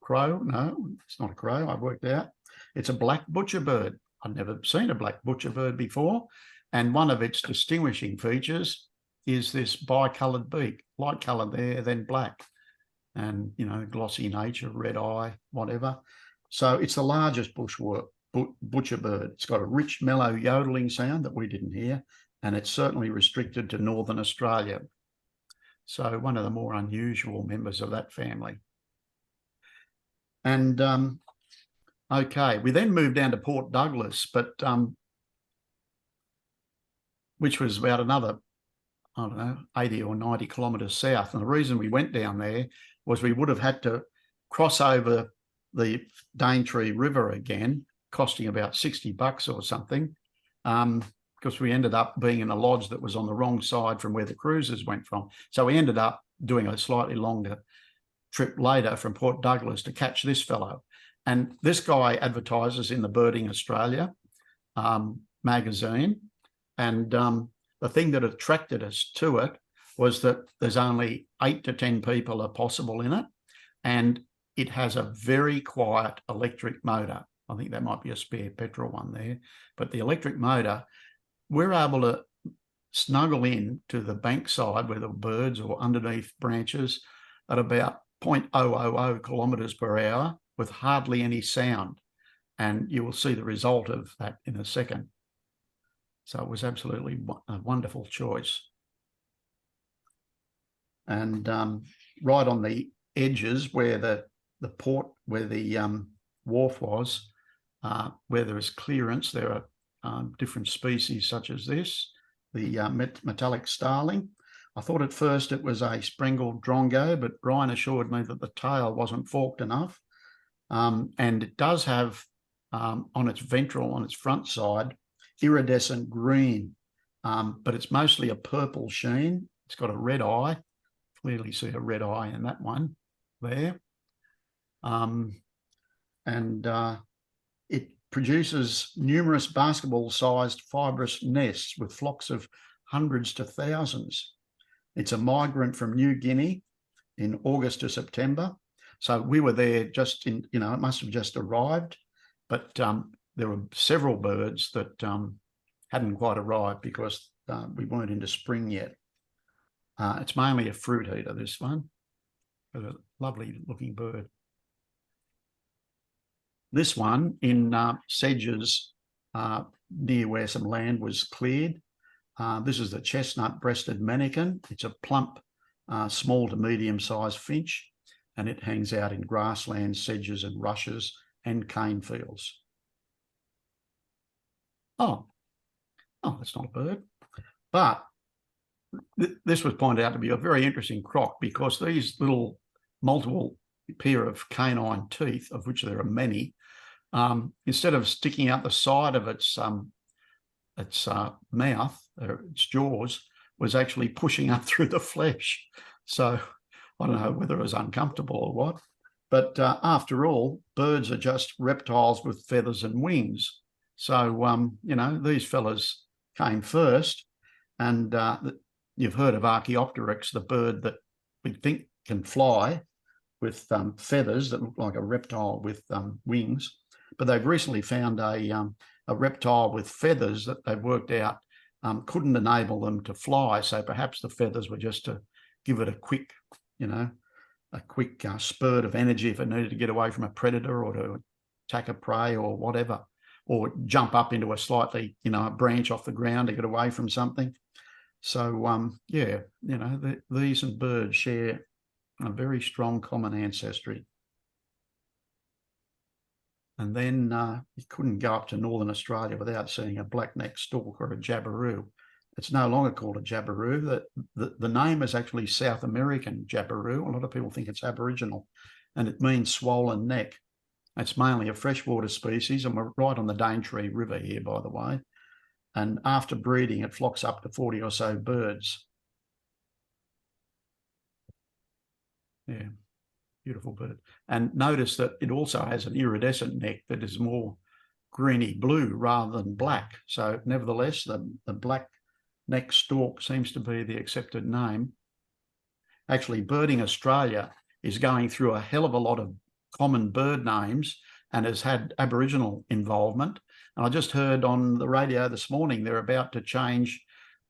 crow. No, it's not a crow, I've worked out. It's a black butcherbird. I've never seen a black butcherbird before. And one of its distinguishing features is this bicoloured beak, light coloured there, then black. And, you know, glossy nature, red eye, whatever. So it's the largest butcherbird. It's got a rich, mellow yodeling sound that we didn't hear, and it's certainly restricted to Northern Australia. So one of the more unusual members of that family. And Okay, we then moved down to Port Douglas, but which was about another, I don't know, 80 or 90 kilometres south. And the reason we went down there was we would have had to cross over the Daintree River again, costing about $60 or something, because we ended up being in a lodge that was on the wrong side from where the cruisers went from. So we ended up doing a slightly longer trip later from Port Douglas to catch this fellow. And this guy advertises in the Birding Australia magazine. And the thing that attracted us to it was that there's only 8 to 10 people are possible in it. And it has a very quiet electric motor. I think that might be a spare petrol one there. But the electric motor, we're able to snuggle in to the bankside where the birds or underneath branches at about 0.000 kilometres per hour with hardly any sound. And you will see the result of that in a second. So it was absolutely a wonderful choice. And right on the edges where the port, where the wharf was, where there is clearance, there are different species such as this, the metallic starling. I thought at first it was a sprengled drongo, but Brian assured me that the tail wasn't forked enough. And it does have on its ventral, on its front side, iridescent green, but it's mostly a purple sheen. It's got a red eye. Clearly see a red eye in that one there. It produces numerous basketball-sized fibrous nests with flocks of hundreds to thousands. It's a migrant from New Guinea in August to September. So we were there just in, it must have just arrived, but there were several birds that hadn't quite arrived because we weren't into spring yet. It's mainly a fruit eater, this one, but a lovely looking bird. This one in sedges near where some land was cleared. This is the chestnut-breasted manakin. It's a plump, small to medium-sized finch, and it hangs out in grasslands, sedges and rushes and cane fields. Oh, that's not a bird. But this was pointed out to be a very interesting croc because these little multiple pair of canine teeth, of which there are many, instead of sticking out the side of its mouth, or its jaws, was actually pushing up through the flesh. So I don't know whether it was uncomfortable or what. But after all, birds are just reptiles with feathers and wings. So, these fellas came first. And you've heard of Archaeopteryx, the bird that we think can fly with feathers that look like a reptile with wings. But they've recently found a reptile with feathers that they've worked out couldn't enable them to fly. So perhaps the feathers were just to give it a quick, spurt of energy if it needed to get away from a predator or to attack a prey or whatever, or jump up into a slightly, a branch off the ground to get away from something. So, these and birds share a very strong common ancestry. And then you couldn't go up to Northern Australia without seeing a black-necked stork or a jabiru. It's no longer called a jabiru. The name is actually South American jabiru. A lot of people think it's Aboriginal, and it means swollen neck. It's mainly a freshwater species, and we're right on the Daintree River here, by the way. And after breeding, it flocks up to 40 or so birds. Yeah, beautiful bird. And notice that it also has an iridescent neck that is more greeny blue rather than black. So nevertheless, the black neck stork seems to be the accepted name. Actually, Birding Australia is going through a hell of a lot of common bird names and has had Aboriginal involvement. And I just heard on the radio this morning they're about to change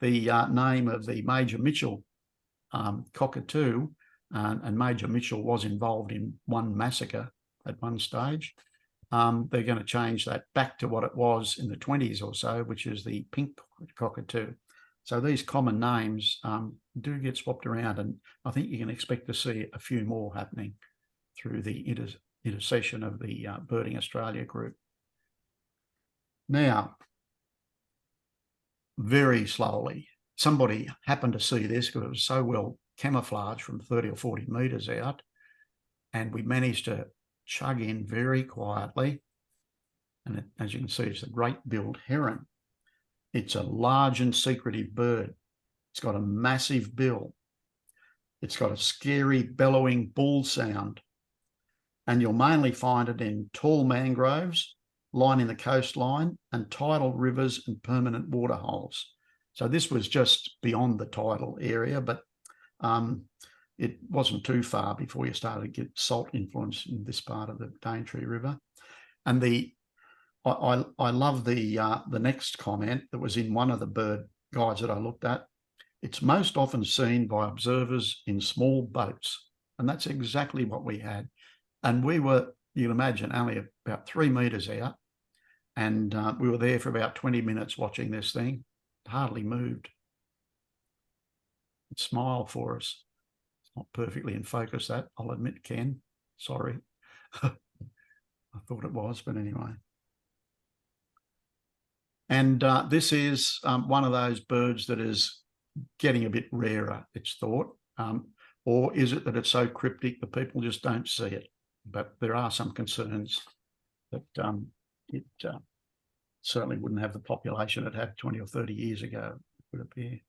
the name of the Major Mitchell cockatoo, and Major Mitchell was involved in one massacre at one stage. They're going to change that back to what it was in the 20s or so, which is the pink cockatoo. So these common names do get swapped around, and I think you can expect to see a few more happening through the intercession of the Birding Australia group. Now, very slowly, somebody happened to see this because it was so well camouflaged from 30 or 40 metres out, and we managed to chug in very quietly. And as you can see, it's a great-billed heron. It's a large and secretive bird. It's got a massive bill. It's got a scary bellowing bull sound. And you'll mainly find it in tall mangroves lining the coastline and tidal rivers and permanent waterholes. So this was just beyond the tidal area, but it wasn't too far before you started to get salt influence in this part of the Daintree River. And I love the next comment that was in one of the bird guides that I looked at. It's most often seen by observers in small boats, and that's exactly what we had. And we were, you can imagine, only about 3 metres out, and we were there for about 20 minutes watching this thing. It hardly moved. It smiled for us. It's not perfectly in focus, that, I'll admit, Ken. Sorry. I thought it was, but anyway. And this is one of those birds that is getting a bit rarer, it's thought. Or is it that it's so cryptic that people just don't see it? But there are some concerns that it certainly wouldn't have the population it had 20 or 30 years ago, it would appear.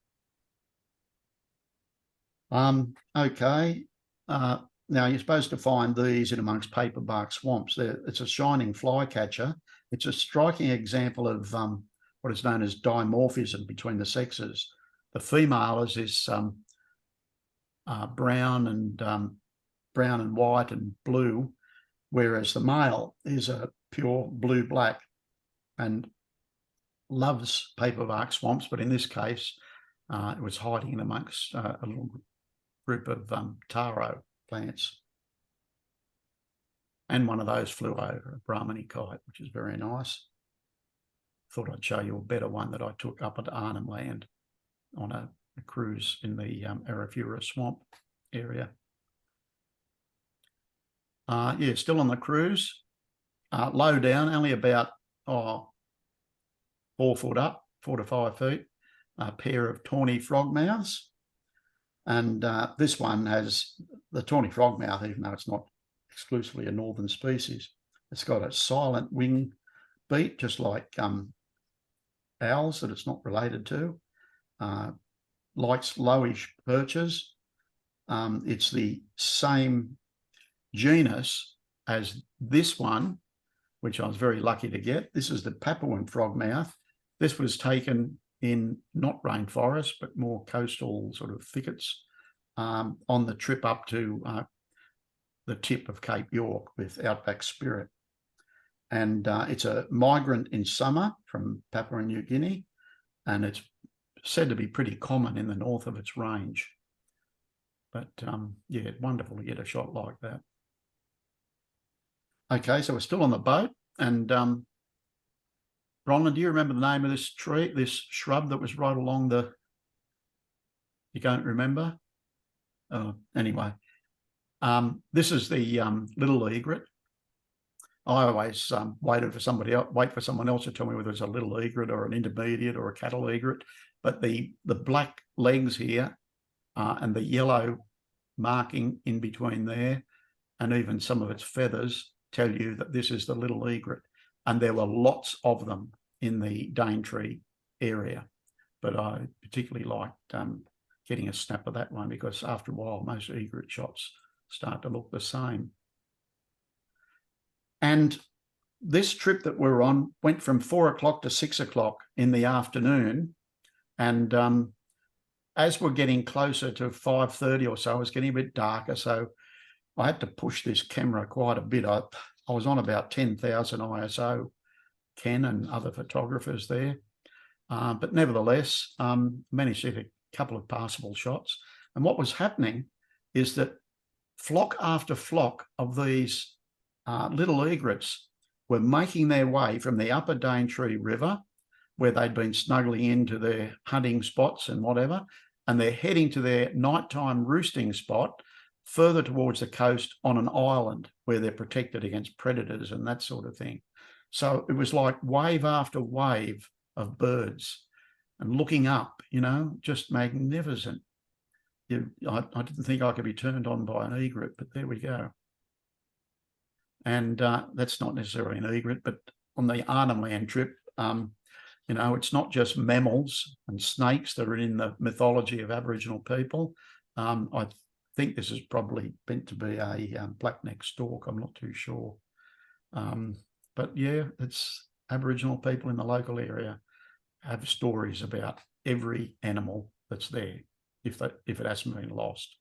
Okay. Now, you're supposed to find these in amongst paperbark swamps. It's a shining flycatcher. It's a striking example of what is known as dimorphism between the sexes. The female is this brown and white and blue, whereas the male is a pure blue-black and loves paperbark swamps, but in this case, it was hiding in amongst a little group of taro plants. And one of those flew over, a Brahminy kite, which is very nice. Thought I'd show you a better one that I took up at Arnhem Land on a cruise in the Arafura swamp area. Yeah, still on the cruise. Low down, only about 4 foot up, 4 to 5 feet. A pair of tawny frogmouths. And this one has the tawny frogmouth, even though it's not exclusively a northern species. It's got a silent wing beat, just like owls that it's not related to. Likes lowish perches. It's the same genus as this one, which I was very lucky to get. This is the Papuan frogmouth. This was taken in not rainforest, but more coastal sort of thickets on the trip up to the tip of Cape York with Outback Spirit. And it's a migrant in summer from Papua New Guinea, and it's said to be pretty common in the north of its range. But yeah, wonderful to get a shot like that. Okay, so we're still on the boat, and Bronwyn, do you remember the name of this tree, this shrub that was right along the... You don't remember? Anyway, this is the little egret. I always wait for someone else to tell me whether it's a little egret or an intermediate or a cattle egret. But the black legs here and the yellow marking in between there, and even some of its feathers, tell you that this is the little egret. And there were lots of them in the Daintree area. But I particularly liked getting a snap of that one, because after a while, most egret shots start to look the same. And this trip that we're on went from 4 o'clock to 6 o'clock in the afternoon. And as we're getting closer to 5:30 or so, it was getting a bit darker. So I had to push this camera quite a bit. I was on about 10,000 ISO, Ken and other photographers there. But nevertheless, managed to get a couple of passable shots. And what was happening is that flock after flock of these little egrets were making their way from the upper Daintree River, where they'd been snuggling into their hunting spots and whatever, and they're heading to their nighttime roosting spot further towards the coast on an island. where they're protected against predators and that sort of thing. So it was like wave after wave of birds, and looking up, you know, just magnificent. I didn't think I could be turned on by an egret, but there we go. And that's not necessarily an egret, but on the Arnhem Land trip, you know, it's not just mammals and snakes that are in the mythology of Aboriginal people. I think this is probably meant to be a black-necked stork. I'm not too sure. But yeah, it's Aboriginal people in the local area have stories about every animal that's there, if it hasn't been lost.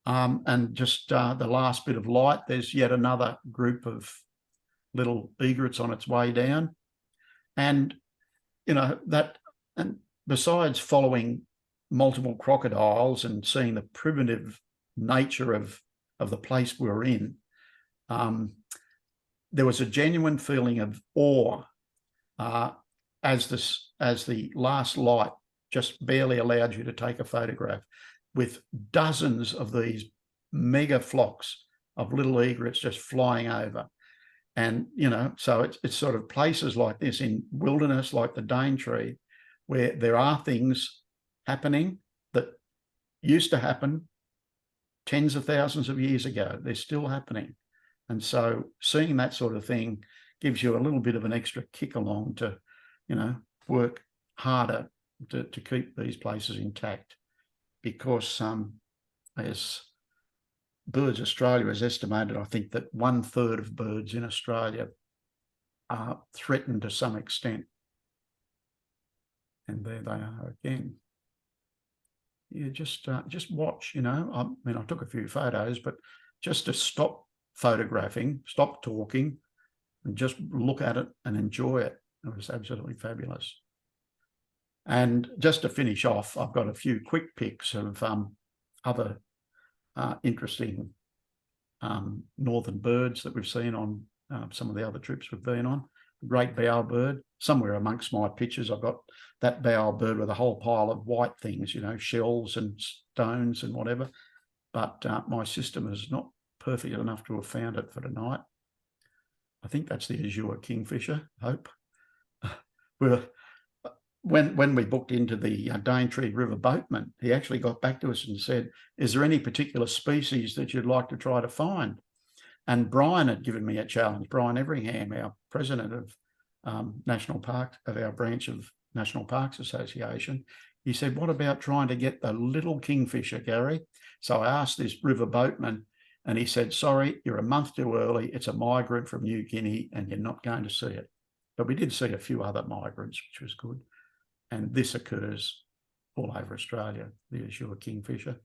And just the last bit of light, there's yet another group of little egrets on its way down. And, you know, that, and besides following multiple crocodiles and seeing the primitive nature of the place we were in, there was a genuine feeling of awe as the last light just barely allowed you to take a photograph, with dozens of these mega flocks of little egrets just flying over. And, you know, so it's sort of places like this in wilderness, like the Daintree, where there are things happening that used to happen tens of thousands of years ago. They're still happening. And so seeing that sort of thing gives you a little bit of an extra kick along to, you know, work harder to keep these places intact. Because as Birds Australia has estimated, I think that 1/3 of birds in Australia are threatened to some extent. And there they are again. Yeah, just watch, you know. I mean, I took a few photos, but just to stop photographing, stop talking, and just look at it and enjoy it. It was absolutely fabulous. And just to finish off, I've got a few quick pics of other interesting northern birds that we've seen on some of the other trips we've been on. Great bowerbird. Somewhere amongst my pictures, I've got that bowerbird with a whole pile of white things, you know, shells and stones and whatever. But my system is not perfect enough to have found it for tonight. I think that's the azure kingfisher, hope. When we booked into the Daintree River boatman, he actually got back to us and said, is there any particular species that you'd like to try to find? And Brian had given me a challenge. Brian Everingham, our president of National Park, of our branch of National Parks Association, he said, what about trying to get the little kingfisher, Gary? So I asked this river boatman, and he said, sorry, you're a month too early. It's a migrant from New Guinea and you're not going to see it. But we did see a few other migrants, which was good. And this occurs all over Australia, the azure kingfisher,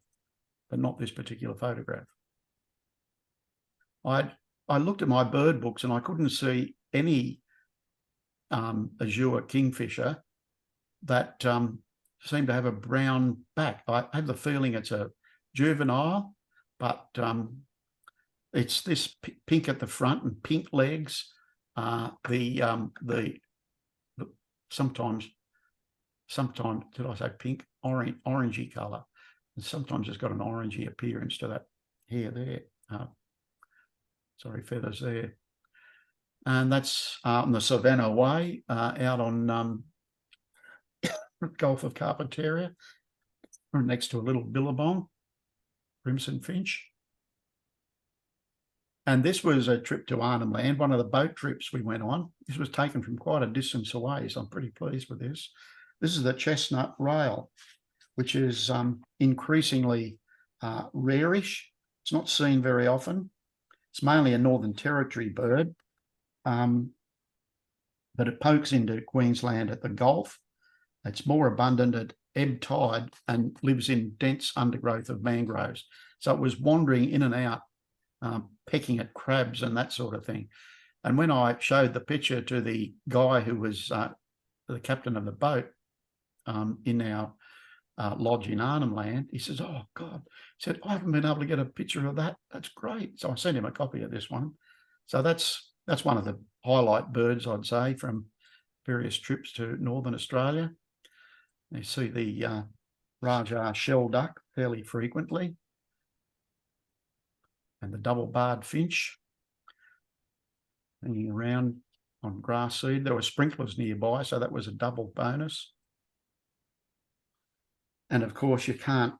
but not this particular photograph. I looked at my bird books and I couldn't see any azure kingfisher that seemed to have a brown back. I have the feeling it's a juvenile, but it's this pink at the front and pink legs. Sometimes, did I say pink? Orangey colour. And sometimes it's got an orangey appearance to that hair there. Sorry, feathers there. And that's on the Savannah Way, out on Gulf of Carpentaria, next to a little billabong, crimson finch. And this was a trip to Arnhem Land, one of the boat trips we went on. This was taken from quite a distance away, so I'm pretty pleased with this. This is the chestnut rail, which is increasingly rarish. It's not seen very often. It's mainly a Northern Territory bird, but it pokes into Queensland at the Gulf. It's more abundant at ebb tide and lives in dense undergrowth of mangroves. So it was wandering in and out, pecking at crabs and that sort of thing. And when I showed the picture to the guy who was the captain of the boat in our lodge in Arnhem Land, he says, oh God, he said, I haven't been able to get a picture of that. That's great. So I sent him a copy of this one. So that's one of the highlight birds, I'd say, from various trips to Northern Australia. You see the Rajah shell duck fairly frequently, and the double-barred finch hanging around on grass seed. There were sprinklers nearby, so that was a double bonus. And of course, you can't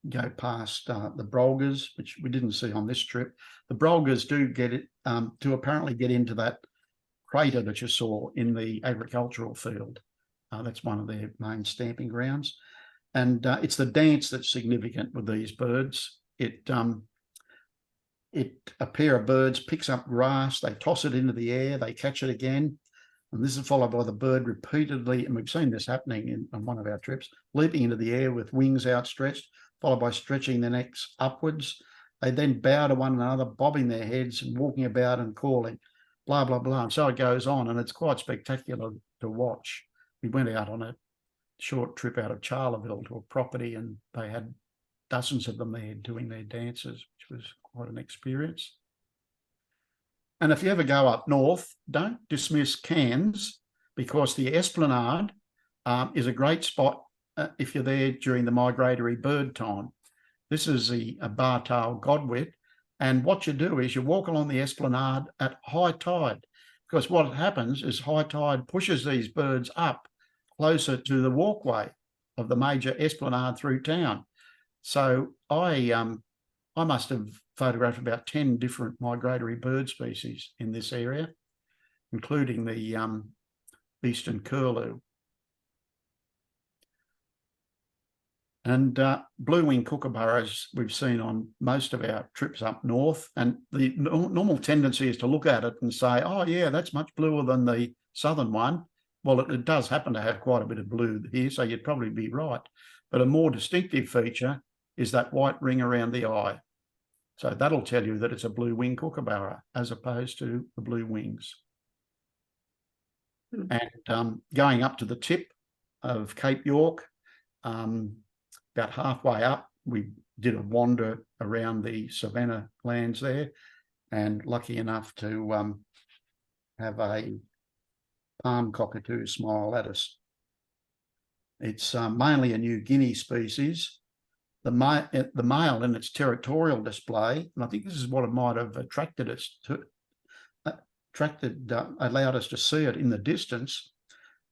go past the brolgas, which we didn't see on this trip. The brolgas do get it to apparently get into that crater that you saw in the agricultural field. That's one of their main stamping grounds. And it's the dance that's significant with these birds. A pair of birds picks up grass, they toss it into the air, they catch it again. And this is followed by the bird repeatedly, and we've seen this happening on one of our trips, leaping into the air with wings outstretched, followed by stretching their necks upwards. They then bow to one another, bobbing their heads and walking about and calling, blah, blah, blah. And so it goes on, and it's quite spectacular to watch. We went out on a short trip out of Charleville to a property, and they had dozens of them there doing their dances, which was quite an experience. And if you ever go up north, don't dismiss Cairns, because the Esplanade is a great spot if you're there during the migratory bird time. This is a bar-tailed godwit, and what you do is you walk along the Esplanade at high tide, because what happens is high tide pushes these birds up closer to the walkway of the major Esplanade through town. So I must have photographed about 10 different migratory bird species in this area, including the eastern curlew. And blue-winged kookaburras we've seen on most of our trips up north, and the normal tendency is to look at it and say, oh yeah, that's much bluer than the southern one. Well, it does happen to have quite a bit of blue here, so you'd probably be right. But a more distinctive feature is that white ring around the eye. So that'll tell you that it's a blue-winged kookaburra as opposed to the blue wings. And going up to the tip of Cape York, about halfway up, we did a wander around the savanna lands there, and lucky enough to have a palm cockatoo smile at us. It's mainly a New Guinea species. The male in its territorial display, and I think this is what it might have attracted us to, allowed us to see it in the distance.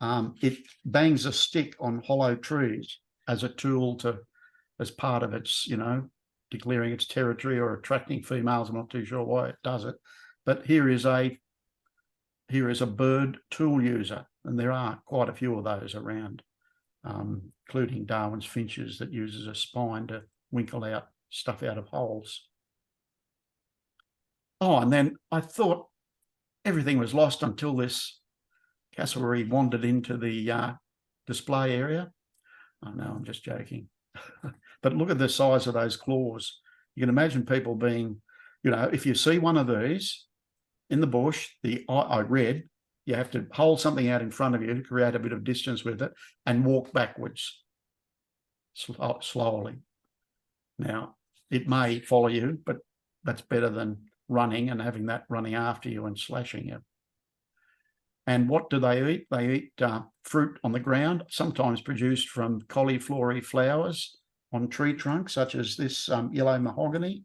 It bangs a stick on hollow trees as a tool as part of its, declaring its territory or attracting females. I'm not too sure why it does it, but here is a bird tool user, and there are quite a few of those around, including Darwin's finches that uses a spine to winkle out stuff out of holes. Oh, and then I thought everything was lost until this cassowary wandered into the display area. Oh no, I'm just joking. But look at the size of those claws. You can imagine people being, if you see one of these in the bush, I read, you have to hold something out in front of you to create a bit of distance with it and walk backwards slowly. Now, it may follow you, but that's better than running and having that running after you and slashing you. And what do they eat? They eat fruit on the ground, sometimes produced from cauliflowery flowers on tree trunks, such as this yellow mahogany,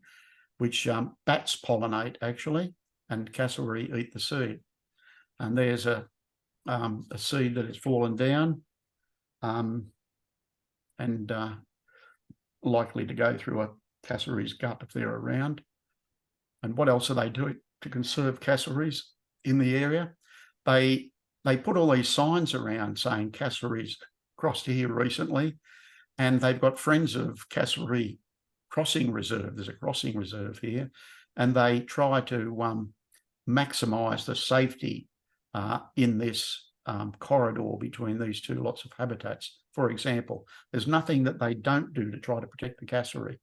which bats pollinate actually, and cassowary eat the seed. And there's a seed that has fallen down and likely to go through a cassowary's gut if they're around. And what else are they doing to conserve cassowaries in the area? They put all these signs around saying cassowaries crossed here recently, and they've got Friends of Cassowary Crossing Reserve. There's a crossing reserve here, and they try to maximise the safety in this corridor between these two lots of habitats. For example, there's nothing that they don't do to try to protect the cassowary.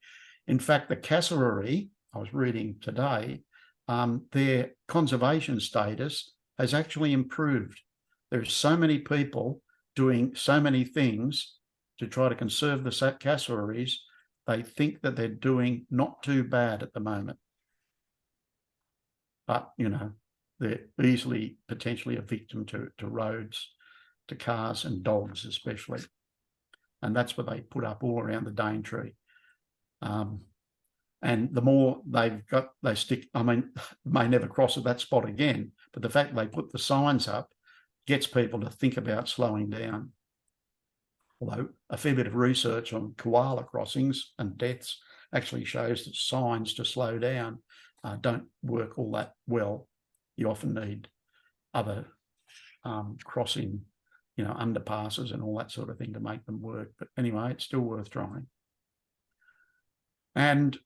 In fact, the cassowary, I was reading today, their conservation status has actually improved. There's so many people doing so many things to try to conserve the cassowaries, they think that they're doing not too bad at the moment. But, they're easily potentially a victim to roads, to cars and dogs especially. And that's what they put up all around the Daintree. And the more they stick, I mean, may never cross at that spot again, but the fact they put the signs up gets people to think about slowing down. Although a fair bit of research on koala crossings and deaths actually shows that signs to slow down don't work all that well. You often need other crossing, underpasses and all that sort of thing to make them work. But anyway, it's still worth trying. And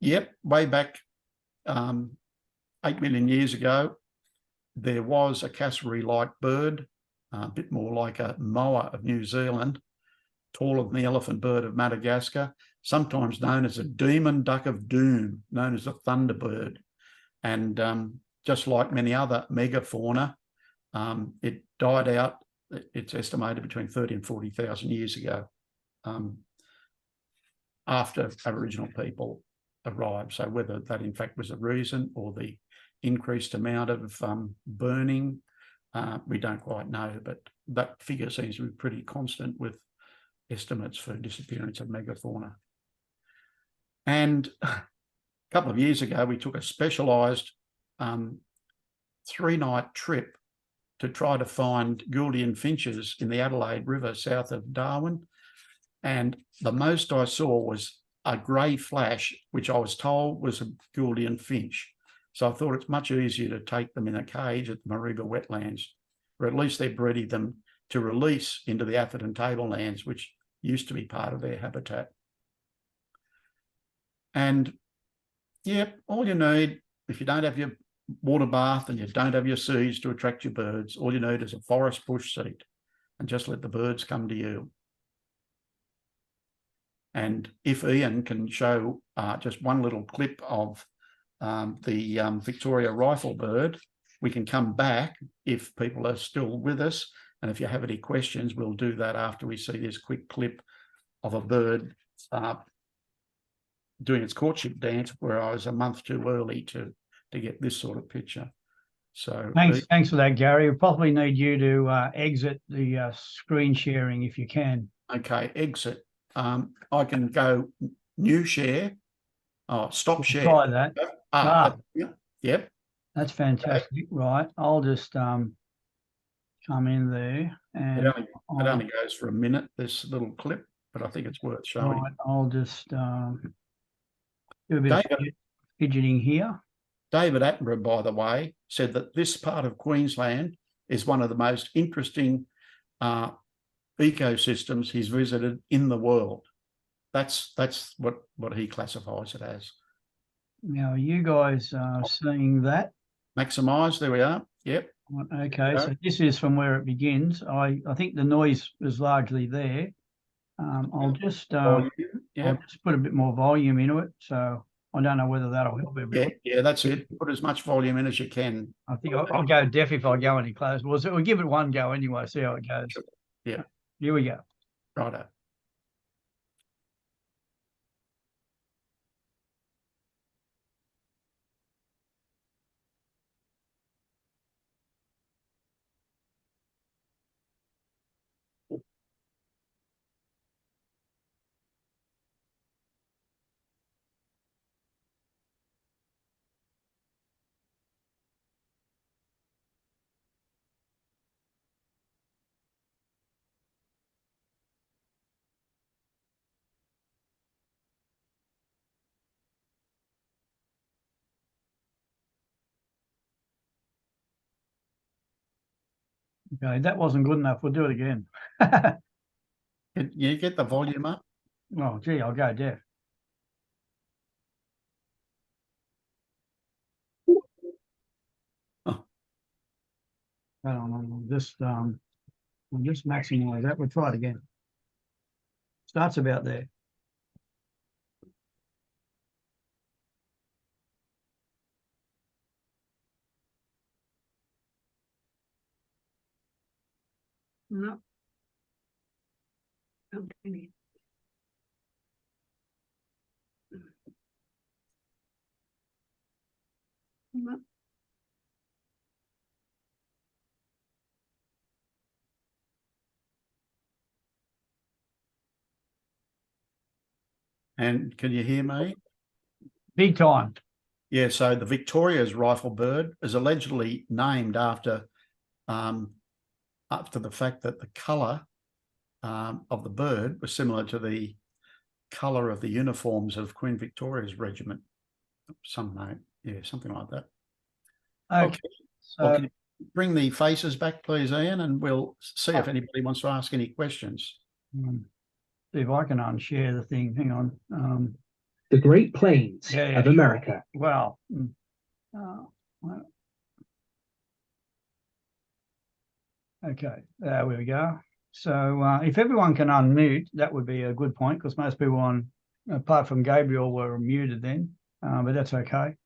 yep, way back 8 million years ago, there was a cassowary-like bird, a bit more like a moa of New Zealand, taller than the elephant bird of Madagascar, sometimes known as a demon duck of doom, known as a thunderbird. And just like many other megafauna, it died out, it's estimated, between 30 and 40,000 years ago, after Aboriginal people arrived. So whether that in fact was a reason, or the increased amount of burning, we don't quite know, but that figure seems to be pretty constant with estimates for disappearance of megafauna. And a couple of years ago, we took a specialised 3-night trip to try to find Gouldian finches in the Adelaide River south of Darwin. And the most I saw was a grey flash, which I was told was a Gouldian finch. So I thought it's much easier to take them in a cage at the Mareeba wetlands, or at least they're breeding them to release into the Atherton tablelands, which used to be part of their habitat. And yeah, all you need, if you don't have your water bath and you don't have your seeds to attract your birds, all you need is a forest bush seat, and just let the birds come to you. And if Ian can show just one little clip of the Victoria rifle bird, we can come back if people are still with us. And if you have any questions, we'll do that after we see this quick clip of a bird doing its courtship dance, where I was a month too early to get this sort of picture. So Thanks for that, Gary. We'll probably need you to exit the screen sharing if you can. Okay, exit. I can go new share. Oh, stop share. Try that. Yep. That's fantastic. Right. I'll just come in there, and It only goes for a minute, this little clip, but I think it's worth showing. right, I'll just do a bit of fidgeting here. David Attenborough, by the way, said that this part of Queensland is one of the most interesting ecosystems he's visited in the world. That's what he classifies it as. Now, you guys are seeing that? Maximise, there we are. Yep. Okay, so this is from where it begins. I think the noise is largely there. I'll just put a bit more volume into it. So I don't know whether that'll help everyone. Yeah, that's it. Put as much volume in as you can. I think I'll go deaf if I go any closer. We'll give it one go anyway, see how it goes. Yeah. Here we go. Righto. Okay, that wasn't good enough. We'll do it again. Can you get the volume up? Oh, gee, I'll go deaf. Oh. We'll just maximize that. We'll try it again. Starts about there. No. Okay. No. And can you hear me? Big time. Yeah, so the Victoria's rifle bird is allegedly named after the fact that the colour of the bird was similar to the colour of the uniforms of Queen Victoria's regiment. Something like that. Okay. Well, So, can you bring the faces back, please, Ian, and we'll see if anybody wants to ask any questions. see if I can unshare the thing. Hang on. The Great Plains Yeah, of sure. America. Well, okay, there we go. So if everyone can unmute, that would be a good point, because most people apart from Gabriel, were muted then, but that's okay.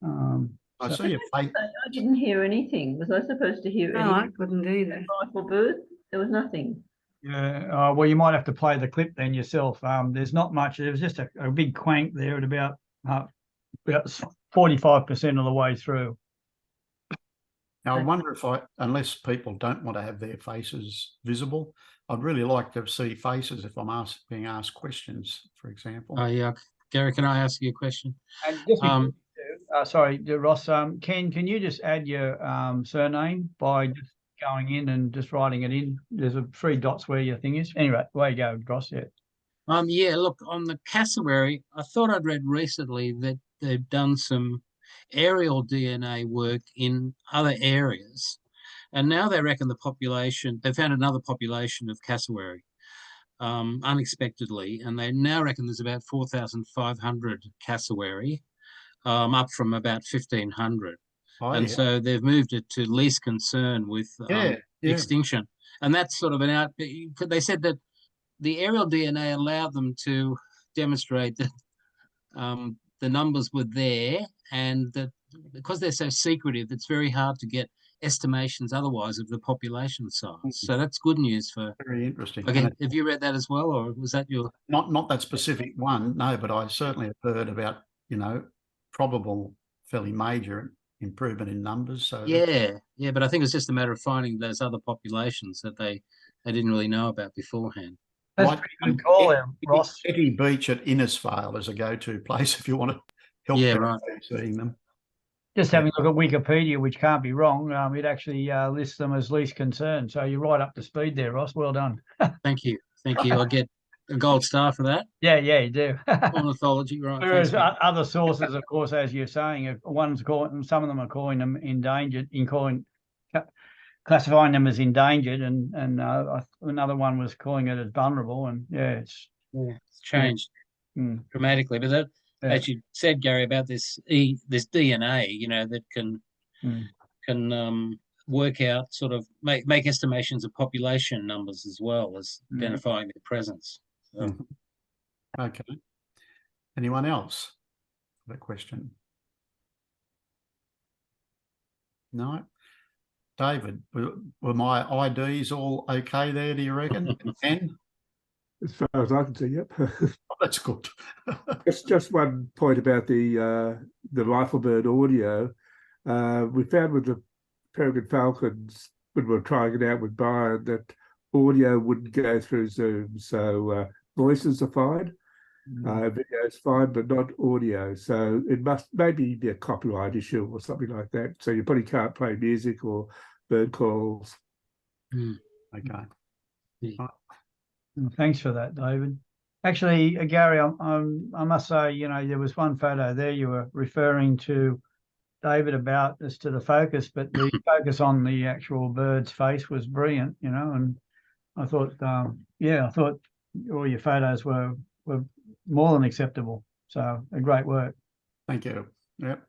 I So- see your face. I didn't hear anything. Was I supposed to hear No, I anything? couldn't either. Rifle bird? There was nothing. Yeah, well, you might have to play the clip then yourself. There's not much. There was just a big quank there at about 45% of the way through. Now, I wonder if unless people don't want to have their faces visible, I'd really like to see faces if I'm being asked questions, for example. Oh, yeah. Gary, can I ask you a question? And just sorry, Ross. Ken, can you just add your surname by just going in and just writing it in? There's 3 dots where your thing is. Anyway, way you go, Ross. Yeah. Yeah, look, on the cassowary, I thought I'd read recently that they've done some aerial DNA work in other areas, and now they reckon they found another population of cassowary unexpectedly, and they now reckon there's about 4,500 cassowary, up from about 1,500. And so they've moved it to least concern with extinction. And that's sort of they said that the aerial DNA allowed them to demonstrate that the numbers were there, and that because they're so secretive, it's very hard to get estimations otherwise of the population size. So that's good news for. Very interesting. Okay, have you read that as well, or was that your? Not that specific one, no, but I certainly have heard about, probable fairly major improvement in numbers. So Yeah, but I think it's just a matter of finding those other populations that they didn't really know about beforehand. That's Like, pretty good call there, Ross. Etty Beach at Innisfail is a go-to place if you want to help people seeing them. Just having a look at Wikipedia, which can't be wrong, it actually lists them as least concern. So you're right up to speed there, Ross. Well done. Thank you. I get a gold star for that. Yeah, you do. Ornithology, right? Whereas Thanks, other sources, of course, as you're saying, some of them are calling them endangered, classifying them as endangered, and another one was calling it as vulnerable. And it's changed dramatically. But that, as you said, Gary, about this DNA, that can work out, sort of make estimations of population numbers as well as identifying their presence. So. Okay. Anyone else have a question? No. David, were my IDs all okay there, do you reckon? And as far as I can see, yep. that's good. Just one point about the rifle bird audio. We found with the peregrine falcons when we were trying it out with Byron that audio wouldn't go through Zoom. So voices are fine, video's fine, but not audio. So it must maybe be a copyright issue or something like that. So you probably can't play music or bird calls. Okay. Thanks for that, David. Actually, Gary, I must say, there was one photo there you were referring to, David, about as to the focus, but the focus on the actual bird's face was brilliant, and I thought, I thought all your photos were more than acceptable. So a great work. Thank you. Yep.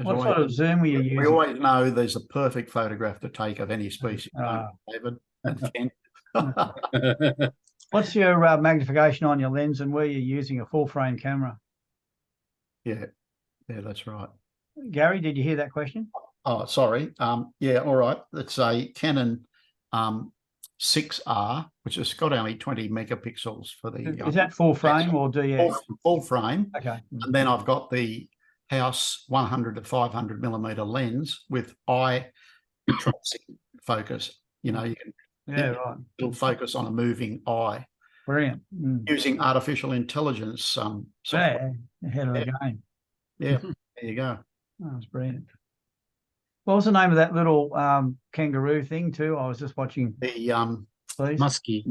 What sort of zoom were you using? We always know there's a perfect photograph to take of any species, David and Ken. What's your magnification on your lens, and were you using a full frame camera? Yeah, that's right. Gary, did you hear that question? Oh, sorry. Yeah, all right. It's a Canon 6R, which has got only 20 megapixels for the. Is that full frame or DX? Full frame. Okay. And then I've got the House 100 to 500 millimeter lens with eye tracing focus. You can. Yeah, right. It'll focus on a moving eye. Brilliant. Using artificial intelligence. Yeah, ahead of the game. Yeah, there you go. Oh, that's brilliant. What was the name of that little kangaroo thing too? I was just watching. The Please. Musky,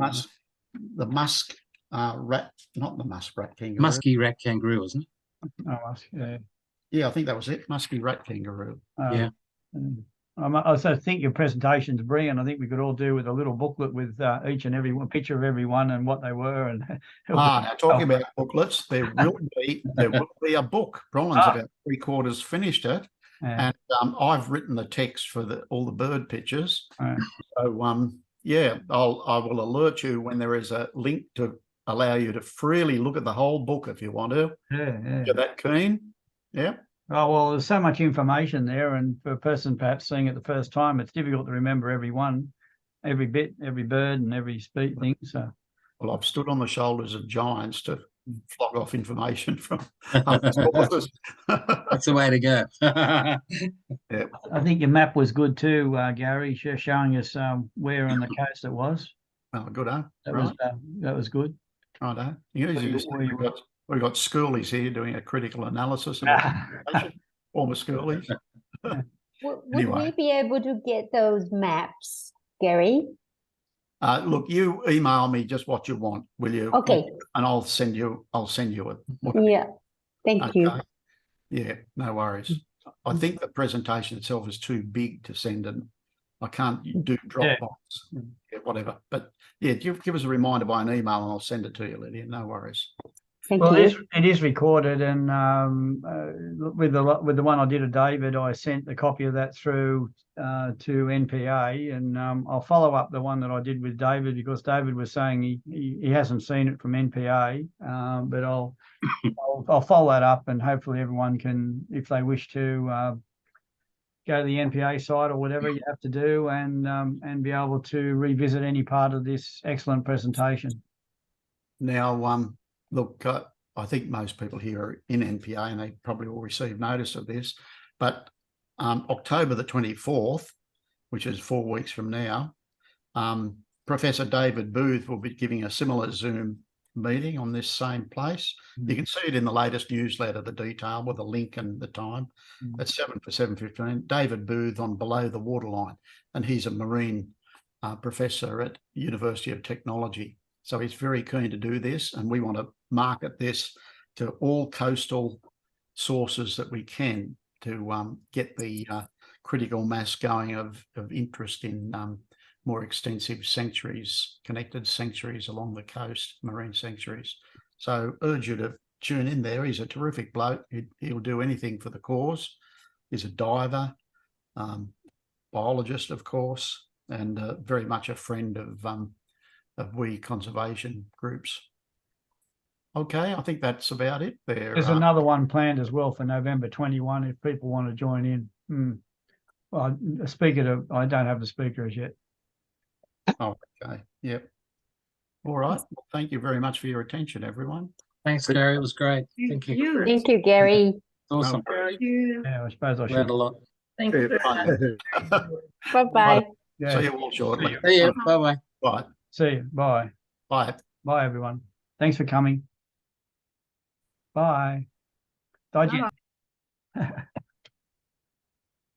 the musk rat, not the muskrat kangaroo. musky rat kangaroo, wasn't it? Oh, yeah. Yeah, I think that was it. Musky rat kangaroo. Yeah. I also think your presentation's brilliant. I think we could all do with a little booklet with each and every one, picture of everyone and what they were. And Now talking about booklets, there will be a book. Bronwyn's about 3/4 finished it, yeah. and I've written the text for all the bird pictures. Right. So yeah, I will alert you when there is a link to allow you to freely look at the whole book if you want to. Yeah, yeah. You're that keen? Yeah. Oh, well, there's so much information there, and for a person perhaps seeing it the first time, it's difficult to remember every one, every bit, every bird, and every thing. So, well, I've stood on the shoulders of giants to flog off information from other sources. That's the way to go. Yeah. I think your map was good too, Gary, showing us where on the coast it was. Oh, good, huh? That was good. Right, we've got schoolies here doing a critical analysis of information. Former schoolies. Would Anyway. we be able to get those maps, Gary? Look, you email me just what you want, will you? Okay. And I'll send you it. Yeah. Thank you. Yeah, no worries. I think the presentation itself is too big to send, and I can't do Dropbox, whatever. But yeah, give us a reminder by an email, and I'll send it to you, Lydia. No worries. Thank Well, you. it is recorded, and with the one I did of David, I sent a copy of that through to NPA, and I'll follow up the one that I did with David, because David was saying he hasn't seen it from NPA, but I'll follow that up, and hopefully everyone can, if they wish to, go to the NPA site or whatever you have to do, and be able to revisit any part of this excellent presentation. Now, look, I think most people here are in NPA, and they probably will receive notice of this, but October the 24th, which is 4 weeks from now, Professor David Booth will be giving a similar Zoom meeting on this same place. You can see it in the latest newsletter, the detail with the link and the time. It's 7 for 7:15. David Booth on Below the Waterline, and he's a marine professor at University of Technology. So he's very keen to do this, and we want to market this to all coastal sources that we can to get the critical mass going of interest in more extensive sanctuaries, connected sanctuaries along the coast, marine sanctuaries. So urge you to tune in there. He's a terrific bloke. He'll do anything for the cause. He's a diver, biologist, of course, and very much a friend of we conservation groups. Okay, I think that's about it there. There's another one planned as well for November 21 if people want to join in. Well, I don't have the speaker as yet. Oh, okay. Yep. All right. Well, thank you very much for your attention, everyone. Thanks, Gary. It was great. Thank you. Thank you, Gary. Awesome. Yeah, I suppose I Learned should. a lot. Thank you. Bye-bye. Yeah. See you all shortly. See you. Bye-bye. Bye. See you. Bye. Bye. Bye, everyone. Thanks for coming. Bye. Bye.